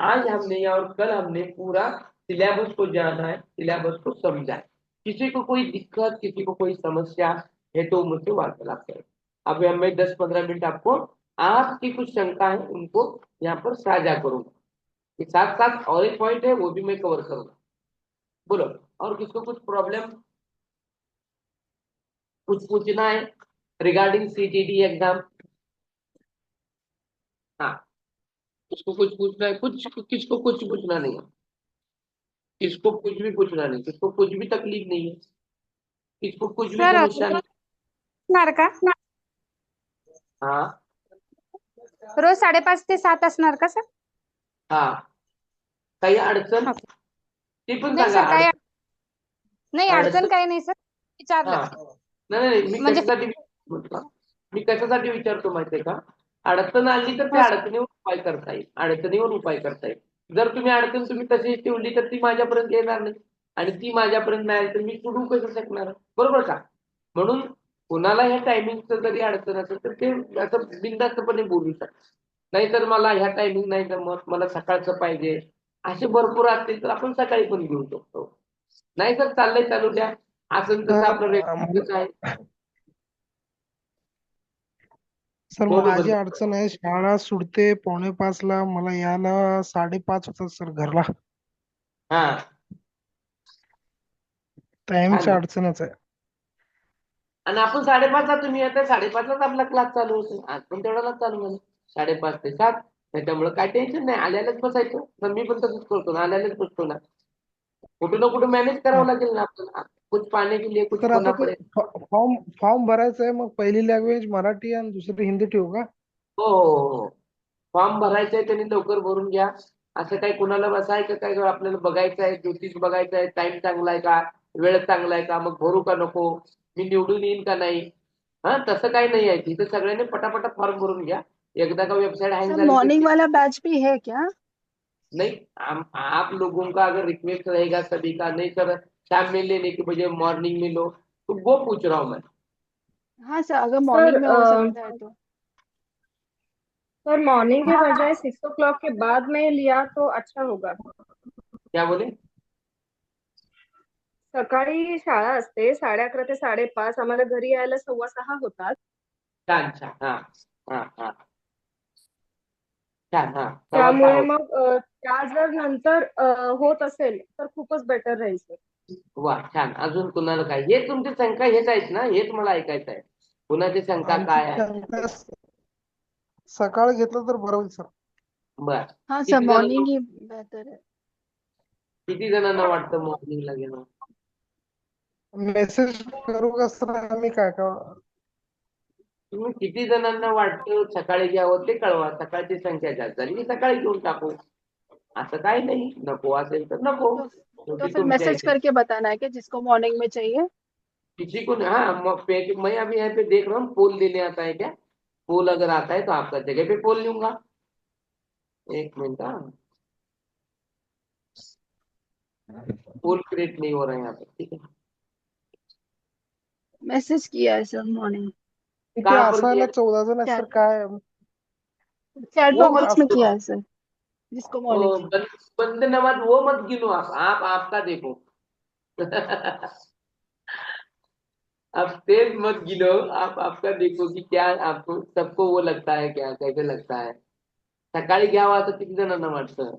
Speaker 1: आज हमने और कल हमने पूरा सिलेबस को जाना है, सिलेबस को समझा है। किसी को कोई दिक्कत, किसी को कोई समस्या है तो मुझसे वार्तालाप करें। अब मैं 10-15 मिनट आपको आपकी कुछ शंका है उनको यहाँ पर साझा करूंगा। के साथ साथ और एक पॉइंट है वो भी मैं कवर करूंगा। बोलो, और किसको कुछ प्रॉब्लम, कुछ पूछना है रिगार्डिंग सीटीटी एग्जाम? हाँ, किसको कुछ पूछना है? कुछ किसको कुछ पूछना नहीं है? किसको कुछ भी पूछना नहीं, किसको कुछ भी तकलीफ नहीं है, किसको कुछ भी
Speaker 5: सर
Speaker 1: समस्या नहीं?
Speaker 5: असणार का?
Speaker 1: हाँ
Speaker 5: रोज 5:30 ते 7 असणार का सर?
Speaker 1: हाँ, काही अडचण
Speaker 5: ओके.
Speaker 1: ती पण
Speaker 5: नाही
Speaker 1: सांगा.
Speaker 5: सर, काही नाही, अडचण
Speaker 1: अडचण,
Speaker 5: काही नाही सर,
Speaker 1: हा
Speaker 5: विचारलं
Speaker 1: नाही नाही, मी
Speaker 5: म्हणजे.
Speaker 1: कशासाठी म्हटलं, मी कशासाठी विचारतो माहितीये का? अडचण आली तर
Speaker 5: हो
Speaker 1: त्या
Speaker 5: सर.
Speaker 1: अडचणीवर उपाय करता येईल, अडचणीवर उपाय करता येईल. जर तुम्ही अडचण तुम्ही तशीच ठेवली तर ती माझ्यापर्यंत येणार नाही, आणि ती माझ्यापर्यंत नाही आली तर मी सोडू कसं शकणार? बरोबर का? म्हणून कुणाला ह्या टायमिंगचं जरी अडचण असेल तर ते असं बिनधास्तपणे बोलू शकतात. नाहीतर मला ह्या टायमिंग नाही जमत, मला सकाळचं पाहिजे, असे भरपूर असतील तर आपण सकाळी पण घेऊ शकतो. नाही तर चाललंय चालू द्या, असं तसं
Speaker 8: सर
Speaker 1: आपलं रेग्युलरच आहे.
Speaker 8: सर
Speaker 1: बोल
Speaker 8: माझी
Speaker 1: बरं.
Speaker 8: अडचण आहे, शाळा सुटते 4:45ला, मला यायला 5:30 होतात सर घरला.
Speaker 1: हा
Speaker 8: टाइमची
Speaker 1: छान.
Speaker 8: अडचणच आहे.
Speaker 1: आणि आपण 5:30ला, तुम्ही आता 5:30लाच आपला क्लास चालू होतो, आज पण तेवढाच चालू झाला 5:30 ते 7. त्याच्यामुळे काय टेन्शन नाही, आल्यालाच बसायचं. तर मी पण तसंच करतो ना, आल्यालाच बसतो ना. कुठे ना कुठे मॅनेज करावं लागेल ना आपल्याला, कुछ पाने के लिए कुछ
Speaker 8: सर
Speaker 1: खोना
Speaker 8: आता ते
Speaker 1: पडेल.
Speaker 8: फॉर्म फॉर्म भरायचं आहे, मग पहिली लँग्वेज मराठी आणि दुसरी हिंदी ठेवू का?
Speaker 1: हो हो हो, फॉर्म भरायचंय त्यांनी लवकर भरून घ्या. असं काही कुणाला बसायचं काय, आपल्याला बघायचं आहे, ज्योतिष बघायचं आहे, टाइम चांगला आहे का, वेळ चांगला आहे का, मग भरू का नको, मी निवडून येईन का नाही, हा तसं काही नाही आहे. तिथे सगळ्यांनी पटापटा फॉर्म भरून घ्या. एकदा का वेबसाइट हँग
Speaker 4: सर
Speaker 1: झाली तर
Speaker 4: मॉर्निंग वाला बैच भी है क्या?
Speaker 1: नहीं, आप लोगों का अगर रिक्वेस्ट रहेगा सभी का, नहीं सर शाम में लेने की बजाय मॉर्निंग में लो, तो वो पूछ रहा हूँ मैं।
Speaker 4: हाँ सर, अगर
Speaker 3: सर
Speaker 4: मॉर्निंग में हो सकता है तो।
Speaker 9: सर मॉर्निंग के बजाय 6 o'clock के बाद में लिया तो अच्छा होगा.
Speaker 1: क्या बोले?
Speaker 9: सकाळी शाळा असते 11:30 ते 5:30. आम्हाला घरी यायला 6:15 होतात.
Speaker 1: छान छान. हा हा हा छान. हा 6:15
Speaker 9: त्यामुळे
Speaker 1: होत.
Speaker 9: मग त्या जर नंतर होत असेल तर खूपच बेटर राहील सर.
Speaker 1: वा छान. अजून कुणाला काय? हे तुमची शंका हेच आहेत ना? हेच मला ऐकायचं आहे. कुणाची शंका
Speaker 8: आमची
Speaker 1: काय आहे?
Speaker 8: शंका सकाळ घेतलं तर बरं होईल सर.
Speaker 1: बर.
Speaker 4: हाँ सर,
Speaker 1: किती जणांना
Speaker 4: मॉर्निंग ही बेहतर है.
Speaker 1: किती जणांना वाटतं मॉर्निंगला घेणं?
Speaker 8: मेसेज करू का सर आम्ही काय का?
Speaker 1: तुम्ही किती जणांना वाटतं सकाळी घ्यावं ते कळवा. सकाळची संख्या जास्त झाली की सकाळी घेऊन टाकू. असं काही नाही. नको असेल तर नको.
Speaker 4: तो
Speaker 1: शेवटी
Speaker 4: फिर
Speaker 1: तुमच्या
Speaker 4: मैसेज
Speaker 1: इथे
Speaker 4: करके बताना है कि जिसको मॉर्निंग में चाहिए.
Speaker 1: किसी को हाँ मैं अभी यहाँ पे देख रहा हूँ पोल देने आता है क्या? पोल अगर आता है तो आपका जगह पे पोल लूंगा. एक मिनट. हाँ पोल क्रिएट नहीं हो रहा है यहाँ पे. ठीक है.
Speaker 4: मैसेज किया है सर मॉर्निंग.
Speaker 8: इथे
Speaker 1: कहाँ पर
Speaker 8: असायला
Speaker 1: किया?
Speaker 8: 14 जण आहेत सर. काय
Speaker 4: चैट
Speaker 1: वो
Speaker 4: बॉक्स
Speaker 1: मत
Speaker 4: में किया है सर, जिसको मॉर्निंग चाहिए.
Speaker 1: बंदे नमाज वो मत गिनो. आप आपका देखो. अब तेज मत गिनो. आप आपका देखो कि क्या आपको सबको वो लगता है क्या कैसे लगता है. सकाळी घ्यावा असं किती जणांना वाटतं.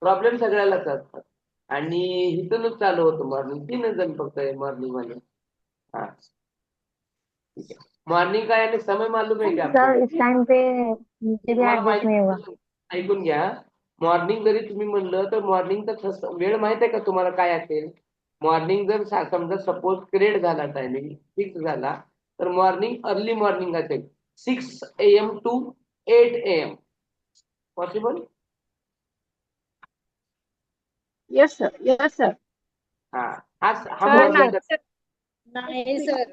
Speaker 1: प्रॉब्लेम सगळ्यालाच असतात. आणि इथूनच चालू होतं मॉर्निंग. 3 जण फक्त आहे मॉर्निंग वाले. हाँ ठीक है. मॉर्निंग का यानी समय मालूम है क्या आपको?
Speaker 2: सर इस टाइम पे मुझे भी
Speaker 1: तुम्हाला
Speaker 2: एडजस्ट नहीं होगा.
Speaker 1: ऐकून घ्या. मॉर्निंग जरी तुम्ही म्हणलं तर मॉर्निंगचा वेळ माहित आहे का तुम्हाला काय असेल? मॉर्निंग जर समजा सपोज क्रिएट झाला टायमिंग फिक्स झाला तर मॉर्निंग अर्ली मॉर्निंग असेल 6 AM to 8 AM. Possible?
Speaker 4: Yes sir, yes sir.
Speaker 1: हा हा हा
Speaker 5: सर
Speaker 1: मॉर्निंग.
Speaker 5: नाही सर.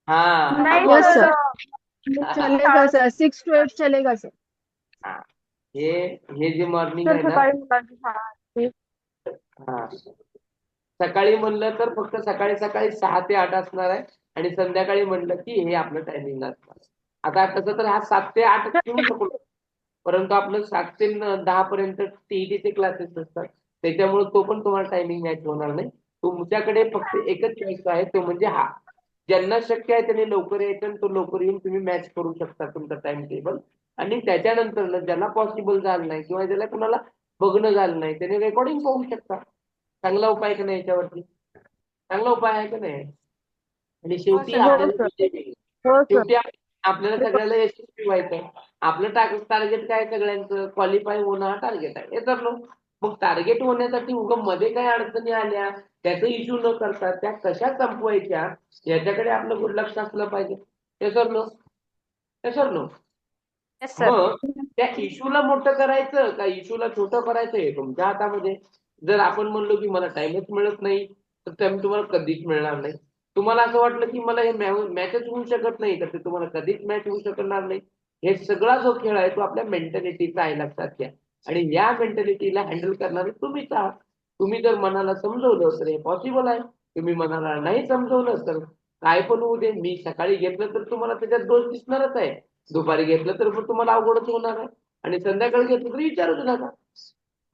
Speaker 1: हा हा
Speaker 3: नहीं
Speaker 4: यस
Speaker 1: मॉर्निंग.
Speaker 4: सर, चलेगा सर. 6 to 8 चलेगा सर.
Speaker 1: हा हे हे जे मॉर्निंग
Speaker 3: सर
Speaker 1: आहे ना.
Speaker 3: सकाळी मुलांची शाळा असते.
Speaker 1: हा सकाळी म्हणलं तर फक्त सकाळी सकाळी 6 ते 8 असणार आहे. आणि संध्याकाळी म्हणलं की हे आपलं टायमिंग असणार. आता तसं तर हा 7 ते 8 ठेवू शकतो. परंतु आपलं 7 ते 10 पर्यंत टीईटीचे क्लासेस असतात. त्याच्यामुळे तो पण तुम्हाला टायमिंग मॅच होणार नाही. तुमच्याकडे फक्त एकच चॉईस आहे तो म्हणजे हा. ज्यांना शक्य आहे त्यांनी लवकर यायचं आणि तो लवकर येऊन तुम्ही मॅच करू शकता तुमचं टाइम टेबल. आणि त्याच्यानंतर ज्याला पॉसिबल झालं नाही किंवा ज्याला कुणाला बघणं झालं नाही त्याने रेकॉर्डिंग पाहू शकता. चांगला उपाय का नाही याच्यावरती? चांगला उपाय आहे का नाही? आणि
Speaker 4: हाँ
Speaker 1: शेवटी
Speaker 4: सर,
Speaker 2: हो
Speaker 1: आपल्याला
Speaker 2: सर. हो सर.
Speaker 1: शेवटी आपल्याला सगळ्याला यशस्वी व्हायचंय. आपलं टार्गेट काय सगळ्यांचं क्वालिफाय होणं हा टार्गेट आहे. हे ठरलो. मग टार्गेट होण्यासाठी उगम मध्ये काही अडचणी आल्या त्याचा इश्यू न करता त्या कशा संपवायच्या याच्याकडे आपलं लक्ष असलं पाहिजे. हे ठरलो. हे ठरलो.
Speaker 5: Yes sir.
Speaker 1: मग त्या इश्यूला मोठं करायचं का इश्यूला छोटं करायचं हे तुमच्या हातामध्ये. जर आपण म्हणलो की मला टाइमच मिळत नाही तर टाइम तुम्हाला कधीच मिळणार नाही. तुम्हाला असं वाटलं की मला हे मॅचच होऊ शकत नाही तर ते तुम्हाला कधीच मॅच होऊ शकणार नाही. हे सगळा जो खेळ आहे तो आपल्या मेंटॅलिटीचा आहे लक्षात घ्या. आणि या मेंटॅलिटीला हँडल करणारे तुम्हीच आहात. तुम्ही जर मनाला समजवलं तर हे पॉसिबल आहे. तुम्ही मनाला नाही समजवलं तर काय पण होऊ दे. मी सकाळी घेतलं तर तुम्हाला त्याच्यात दोष दिसणारच आहे. दुपारी घेतलं तर मग तुम्हाला अवघडच होणार आहे. आणि संध्याकाळी घेतलं तर विचारूच नका.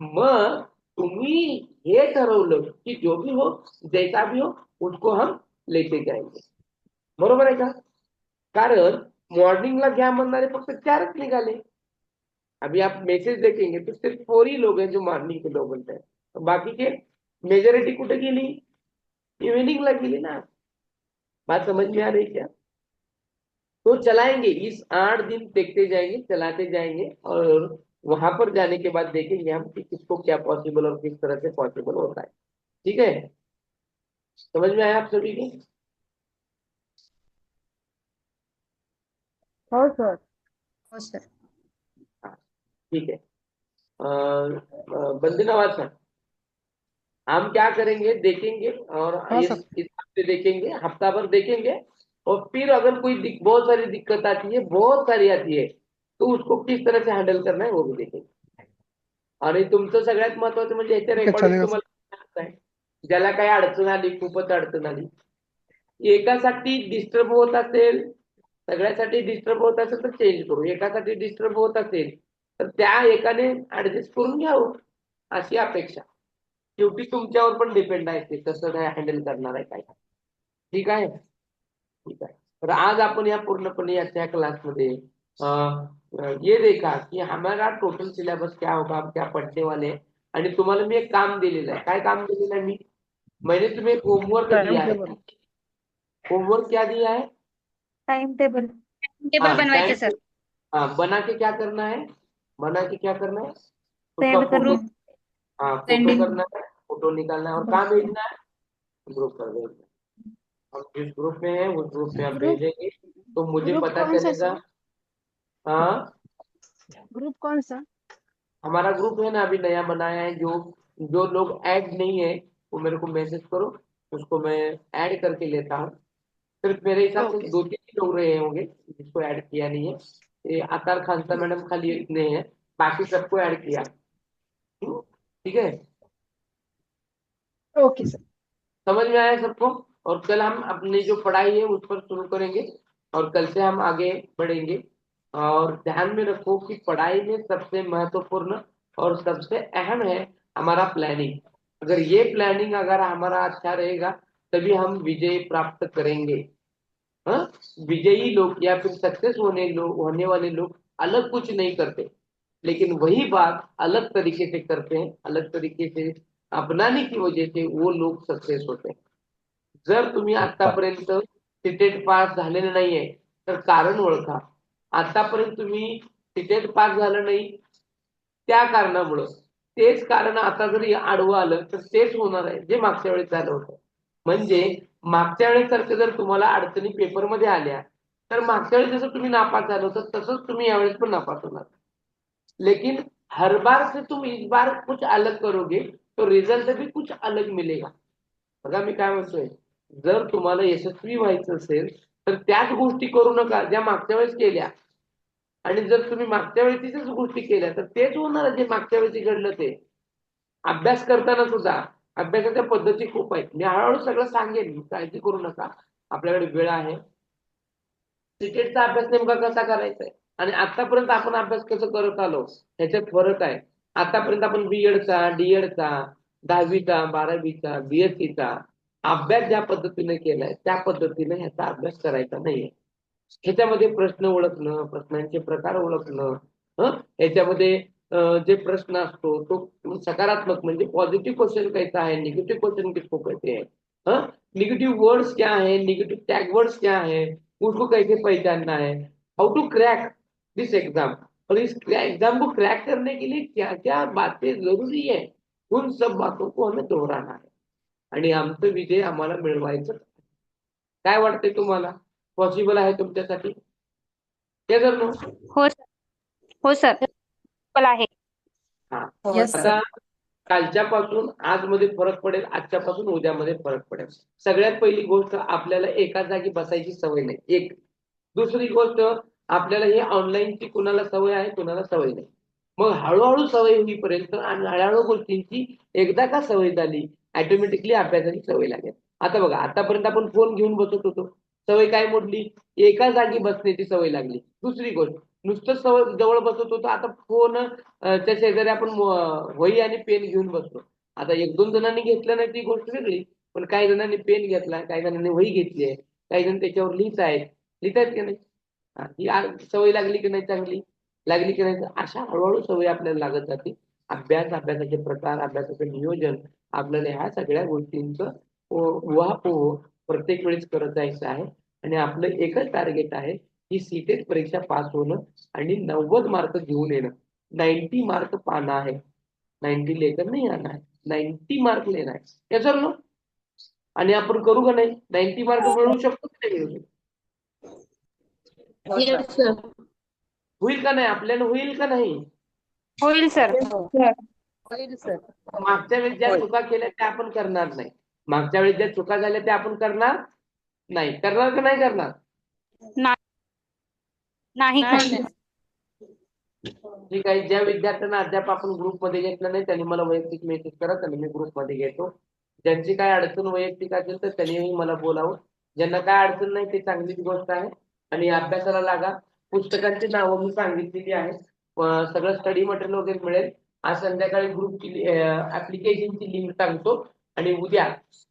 Speaker 1: मग तुम्ही हे ठरवलं की जो भी हो जैसा भी हो उसको हम लेके जाएंगे. बरोबर आहे का? कारण मॉर्निंगला घ्या म्हणणारे फक्त 4च निघाले. अभी आप मैसेज देखेंगे तो सिर्फ 4 ही लोग हैं जो मॉर्निंग के लोग बोलते हैं. बाकीचे मेजॉरिटी कुठे गेली? इव्हिनिंगला गेली ना. बात समझ में आ रही क्या? तो चलाएंगे इस 8 दिन देखते जाएंगे चलाते जाएंगे और वहां पर जाने के बाद देखेंगे हम कि किसको क्या पॉसिबल और किस तरह से पॉसिबल होता है. ठीक है. समझ में आया आप सभी को?
Speaker 2: हो सर.
Speaker 5: हो सर.
Speaker 1: हाँ, ठीक है. बंदी नवाज सर हम क्या करेंगे देखेंगे और
Speaker 8: हाँ
Speaker 1: इस
Speaker 8: सर.
Speaker 1: हफ्ते देखेंगे हफ्ता भर देखेंगे. और फिर अगर कोई बहुत सारी दिक्कत आती है बहुत सारी आती है तो उसको किस तरह से हँडल करना है वो भी देखेंगे. आणि तुमचं सगळ्यात महत्वाचं म्हणजे याचे
Speaker 8: ठीक है
Speaker 1: रेकॉर्डिंग
Speaker 8: चलेगा सर.
Speaker 1: तुम्हाला आहे. ज्याला काही अडचण आली खूपच अडचण आली एकासाठी डिस्टर्ब होत असेल सगळ्यासाठी डिस्टर्ब होत असेल तर चेंज करू, एकासाठी डिस्टर्ब होत असेल तर त्या एकाने ऍडजस्ट करून घ्यावं अशी अपेक्षा. शेवटी तुमच्यावर पण डिपेंड आहे ते कसं काय हँडल करणार आहे काय. ठीक आहे. ठीक आहे. तर आज आपण या पूर्णपणे याच्या क्लासमध्ये ये देखा कि हमारा टोटल सिलेबस क्या होगा, हम क्या पढ़ने वाले हैं. आणि तुम्हाला मी एक काम दिलेलं आहे. काय काम दिलेलं आहे मैंने तुम्हें एक होमवर्क दिया है. होमवर्क क्या दिया है?
Speaker 2: Time table.
Speaker 5: टेबल बनवायचे सर.
Speaker 1: बना के क्या करना है, बना के क्या करना है, उसका
Speaker 2: सेंड
Speaker 1: फोटो,
Speaker 2: करना.
Speaker 1: Photo
Speaker 5: Sending.
Speaker 1: करना है, फोटो निकालना है और कहाँ भेजना है, ग्रुप पर भेजना है. हम जिस ग्रुप में है उस ग्रुप में आप
Speaker 4: ग्रुप
Speaker 1: भेजेंगे तो मुझे
Speaker 4: ग्रुप
Speaker 1: पता
Speaker 4: कौन सा
Speaker 1: चलेगा.
Speaker 4: सर?
Speaker 1: हाँ,
Speaker 4: ग्रुप कौन सा?
Speaker 1: हमारा ग्रुप है ना, अभी नया बनाया है. जो जो लोग ऐड नहीं है वो मेरे को मैसेज करो, उसको मैं ऐड करके लेता हूँ. सिर्फ मेरे हिसाब से
Speaker 4: ओके
Speaker 1: 2-3 ही लोग रहे होंगे जिसको ऐड किया नहीं है. ये अतार खानसा मैडम खाली इतने हैं, बाकी सबको ऐड किया. ठीक है,
Speaker 4: ओके सर.
Speaker 1: समझ में आया सबको. और कल हम अपनी जो पढ़ाई है उस पर शुरू करेंगे और कल से हम आगे बढ़ेंगे. और ध्यान में रखो कि पढ़ाई में सबसे महत्वपूर्ण और सबसे अहम है हमारा प्लानिंग. अगर ये प्लानिंग अगर हमारा अच्छा रहेगा तभी हम विजय प्राप्त करेंगे. हाँ, विजयी लोग या फिर सक्सेस होने वाले लोग अलग कुछ नहीं करते, लेकिन वही बात अलग तरीके से करते हैं, अलग तरीके से अपनाने की वजह से वो लोग सक्सेस होते हैं. जर तुम्ही आतापर्यंत सीटेट पास झालेले नाहीये तर कारण ओळखा. आतापर्यंत तुम्ही सीटेट पास झालं नाही त्या कारणामुळं, तेच कारण आता जरी आडवं आलं तर तेच होणार आहे जे मागच्या वेळेस झालं होतं. म्हणजे मागच्या वेळेसारखं जर तुम्हाला अडचणी पेपरमध्ये आल्या तर मागच्या वेळेस जसं तुम्ही नापास झालं होतं तसंच तुम्ही यावेळेस पण नापास होणार. लेकिन हर बार से तुम इस बार कुछ अलग करोगे तो रिझल्ट भी कुछ अलग मिलेगा. बघा मी काय म्हणतोय, जर तुम्हाला यशस्वी व्हायचं असेल तर त्याच गोष्टी करू नका ज्या मागच्या वेळेस केल्या. आणि जर तुम्ही मागच्या वेळेसच गोष्टी केल्या तर तेच होणार जे मागच्या वेळेस घडलं ते. अभ्यास करताना सुद्धा अभ्यासाच्या पद्धती खूप आहेत. मी हळूहळू सगळं सांगेन, काळजी करू नका. आपल्याकडे वेळ आहे. क्रिकेटचा अभ्यास नेमका कसा करायचा आहे आणि आतापर्यंत आपण अभ्यास कसं करत आलो ह्याच्यात फरक आहे. आतापर्यंत आपण बीएडचा, डीएडचा, 10वीचा, 12वीचा, बीएससीचा अभ्यास ज्या पद्धतीने केलाय त्या पद्धतीने ह्याचा अभ्यास करायचा नाहीये. ह्याच्यामध्ये प्रश्न ओळखणं, प्रश्नांचे प्रकार ओळखणं, ह्याच्यामध्ये जे प्रश्न असतो तो सकारात्मक म्हणजे पॉझिटिव्ह क्वेश्चन कैसा है, निगेटिव्ह क्वेश्चन किसको कहते हैं, निगेटिव्ह वर्ड्स क्या है, निगेटिव्ह टैग वर्ड्स क्या है, उसको कैसे पहचानना है, how to crack this exam. और इस एग्जाम को क्रैक करने के लिए क्या क्या बातें जरूरी है, उन सब बातों को हमें दोहराना है. आणि आमचं विजय आम्हाला मिळवायचं. काय वाटतंय तुम्हाला, पॉसिबल आहे तुमच्यासाठी? ते जर नो.
Speaker 5: हो सर. हो सर. Possible आहे.
Speaker 1: हा,
Speaker 6: Yes,
Speaker 1: आता कालच्यापासून आज मध्ये फरक पडेल, आजच्यापासून उद्यामध्ये फरक पडेल. सगळ्यात पहिली गोष्ट आपल्याला एका जागी बसायची सवय नाही. एक. दुसरी गोष्ट आपल्याला हे ऑनलाईनची कुणाला सवय आहे कुणाला सवय नाही. मग हळूहळू सवय होईपर्यंत आणि हळूहळू गोष्टींची एकदा का सवय झाली ऑटोमॅटिकली अभ्यासाची सवय लागेल. आता बघा, आतापर्यंत आपण फोन घेऊन बसत होतो, सवय काय मोडली, एका जागी बसण्याची सवय लागली. दुसरी गोष्ट, नुसतं सवय जवळ बसत होतो, आता फोन त्या शेजारी आपण वही आणि पेन घेऊन बसतो. आता 1-2 जणांनी घेतलं नाही ती गोष्ट वेगळी, पण काही जणांनी पेन घेतला, काही जणांनी वही घेतली आहे, काही जण त्याच्यावर लिहितायत की नाही. ही सवय लागली की नाही, चांगली लागली की नाही. अशा हळूहळू सवय आपल्याला लागत जाते. अभ्यास, अभ्यासाचे प्रकार, अभ्यासाचं नियोजन आपल्याला ह्या सगळ्या गोष्टींचं उहापोह प्रत्येक वेळेस करत जायचं आहे. आणि आपलं एकच टार्गेट आहे की सीटेट परीक्षा पास होणं आणि 90 मार्क घेऊन येणं. 90 मार्क पाना है, 90 लेकर नहीं आना है, 90 मार्क लेना है. हे ठरलं. आणि आपण करू का नाही, 90 मार्क मिळवू शकतो की नाही मिळवू शकतो? होईल का नाही, आपल्याला होईल का नाही?
Speaker 5: होईल सर.
Speaker 1: मागच्या वेळेस ज्या चुका केल्या त्या आपण करणार नाही. मागच्या वेळेस ज्या चुका झाल्या त्या आपण करणार नाही. करणार का नाही करणार?
Speaker 5: नाही.
Speaker 1: ठीक आहे. ज्या विद्यार्थ्यांना अद्याप आपण ग्रुपमध्ये घेतलं नाही त्यांनी मला वैयक्तिक मेसेज करा, त्यांनी मी ग्रुपमध्ये घेतो. ज्यांची काय अडचण वैयक्तिक असेल तर त्यांनीही मला बोलावं. ज्यांना काय अडचण नाही ते चांगलीच गोष्ट आहे. आणि अभ्यासाला लागा. पुस्तकांची नावं मी सांगितलेली आहेत. सगळं स्टडी मटेरियल वगैरे मिळेल. आज संध्याकाळी ग्रुपची ऍप्लिकेशनची लिंक टाकतो आणि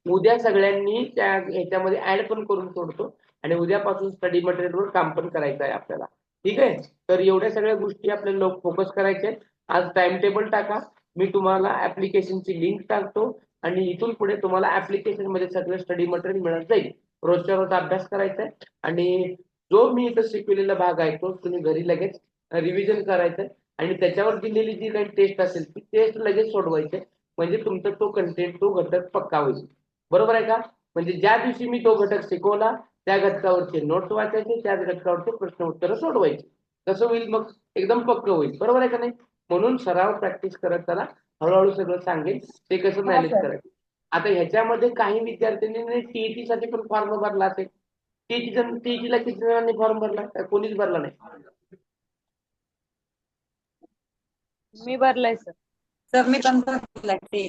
Speaker 1: उद्या सगळ्यांनी त्या ह्याच्यामध्ये ऍड पण करून सोडतो आणि उद्यापासून स्टडी मटेरियलवर काम पण करायचं आहे आपल्याला. ठीक आहे. तर एवढ्या सगळ्या गोष्टी आपल्याला फोकस करायच्या आहेत. आज टाइम टेबल टाका. मी तुम्हाला ऍप्लिकेशनची लिंक टाकतो आणि इथून पुढे तुम्हाला ऍप्लिकेशन मध्ये सगळं स्टडी मटेरियल मिळत जाईल. रोजच्या रोज अभ्यास करायचा आहे आणि जो मी इथं शिकवलेला भाग आहे तो तुम्ही घरी लगेच रिव्हिजन करायचं आणि त्याच्यावर दिलेली जी काही टेस्ट असेल ती टेस्ट लगेच सोडवायची. म्हणजे तुमचा तो कंटेंट तो घटक पक्का होईल. बरोबर आहे का? म्हणजे ज्या दिवशी मी तो घटक शिकवला त्या घटकावरचे नोट्स वाचायचे, त्याच घटकावरचे प्रश्न उत्तर सोडवायचे. कसं होईल मग? एकदम पक्क होईल. बरोबर आहे का नाही? म्हणून सराव प्रॅक्टिस करत त्याला हळूहळू सगळं सांगेल ते कसं मॅनेज करायचं. आता ह्याच्यामध्ये काही विद्यार्थ्यांनी टीईटी साठी पण फॉर्म भरला असेल. टीईटीला किती जणांनी फॉर्म भरला? कोणीच भरला नाही.
Speaker 3: मी भरलाय सर.
Speaker 6: तर मी पण भरलाय ते.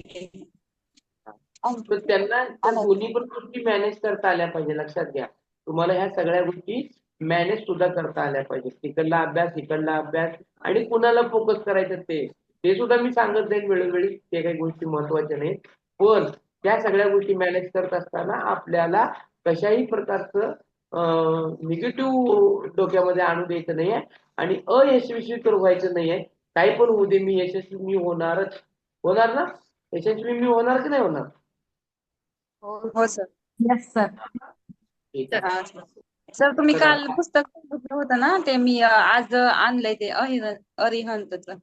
Speaker 1: तर त्यांना त्या दोन्ही पण गोष्टी मॅनेज करता आल्या पाहिजे. लक्षात घ्या. तुम्हाला ह्या सगळ्या गोष्टी मॅनेज सुद्धा करता आल्या पाहिजे. तिकडला अभ्यास आणि कुणाला फोकस करायचं ते सुद्धा मी सांगत जाईल वेळोवेळी. ते काही गोष्टी महत्वाच्या नाहीत. पण त्या सगळ्या गोष्टी मॅनेज करत असताना आपल्याला कशाही प्रकारचं निगेटिव्ह डोक्यामध्ये आणू द्यायचं नाहीये आणि अयशस्वी तर व्हायचं नाहीये. काही पण होऊ दे, मी यशस्वी मी होणारच. होणार ना? यशस्वी मी होणार की नाही होणार?
Speaker 6: हो सर.
Speaker 3: Yes sir.
Speaker 1: ठीक आहे.
Speaker 6: सर तुम्ही काल पुस्तक सांगितलं होतं ना ते मी आज आणलंय ते अरिहंतचं.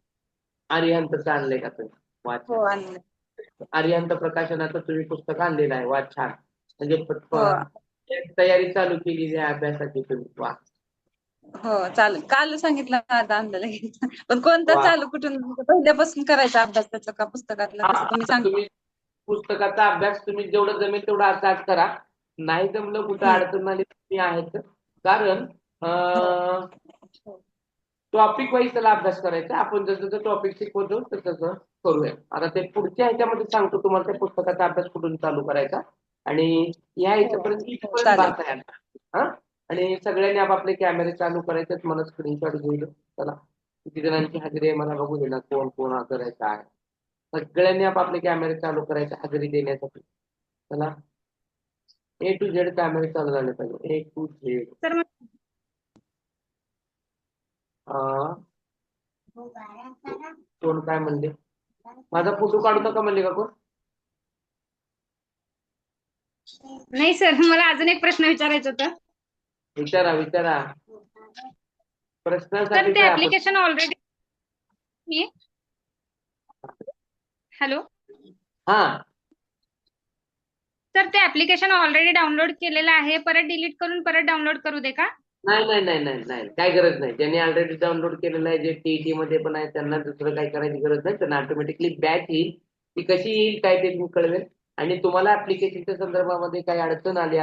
Speaker 1: अरिहंतचं आणलंय का तुम्ही?
Speaker 6: हो
Speaker 1: वाचा.
Speaker 6: आणलंय.
Speaker 1: अरिहंत प्रकाशनाचं तुम्ही पुस्तक आणलेलं आहे. वा छान. म्हणजे
Speaker 6: हो.
Speaker 1: तयारी चालू केलेली आहे अभ्यासाची तुम्ही. वा.
Speaker 6: हो चालेल. काल सांगितलं आता आणलं पण कोणतं
Speaker 1: वा.
Speaker 6: चालू कुठून पहिल्यापासून करायचा अभ्यास त्याचा का पुस्तकातला
Speaker 1: हा,
Speaker 6: कसं तुम्ही
Speaker 1: आता
Speaker 6: सांगा.
Speaker 1: तुम्ही पुस्तकाचा अभ्यास तुम्ही जेवढं जमेल तेवढं आज करा. नाही जमलं कुठं अडचण आली तुम्ही आहेत. कारण टॉपिक वाईज त्याला अभ्यास करायचा. आपण जसं टॉपिक शिकवतो तसं करूया. आता ते पुढच्या ह्याच्यामध्ये सांगतो तुम्हाला त्या पुस्तकाचा अभ्यास कुठून चालू करायचा आणि या ह्याच्यापर्यंत इथपर्यंत
Speaker 6: चालेल.
Speaker 1: बात आहे. हा. आणि सगळ्यांनी आपापले कॅमेरे चालू करायचे. मला स्क्रीनशॉट घेईल. चला किती जणांची हजेरी आहे मला बघू दे ना. कोण कोण हजर आहे काय. सगळ्यांनी आपापले कॅमेरे चालू करायचे हजेरी देण्यासाठी. चला A to Z कॅमेरे चालू झाले पाहिजे. A to Z.
Speaker 5: सर
Speaker 1: कोण काय म्हणले? माझा फोटो काढू नका म्हणले का कोण?
Speaker 5: नाही सर, मला अजून एक प्रश्न विचारायचा होता.
Speaker 1: विचारा.
Speaker 5: सर
Speaker 1: प्रश्नासाठी
Speaker 5: ते
Speaker 1: काय आपण
Speaker 5: ऍप्लिकेशन ऑलरेडी हॅलो
Speaker 1: हा
Speaker 5: सर ते ऍप्लिकेशन ऑलरेडी डाउनलोड केलेलं आहे. परत डिलीट करून परत डाउनलोड करू दे का?
Speaker 1: नाही काय गरज नाही. ज्यांनी ऑलरेडी डाउनलोड केलेलं आहे जे टीईटी मध्ये पण आहे त्यांना दुसरं काही करायची गरज नाही. त्यांना ऑटोमॅटिकली बॅच येईल. ती कशी येईल काय ते मी कळवेल. आणि तुम्हाला ऍप्लिकेशनच्या संदर्भामध्ये काही अडचण आली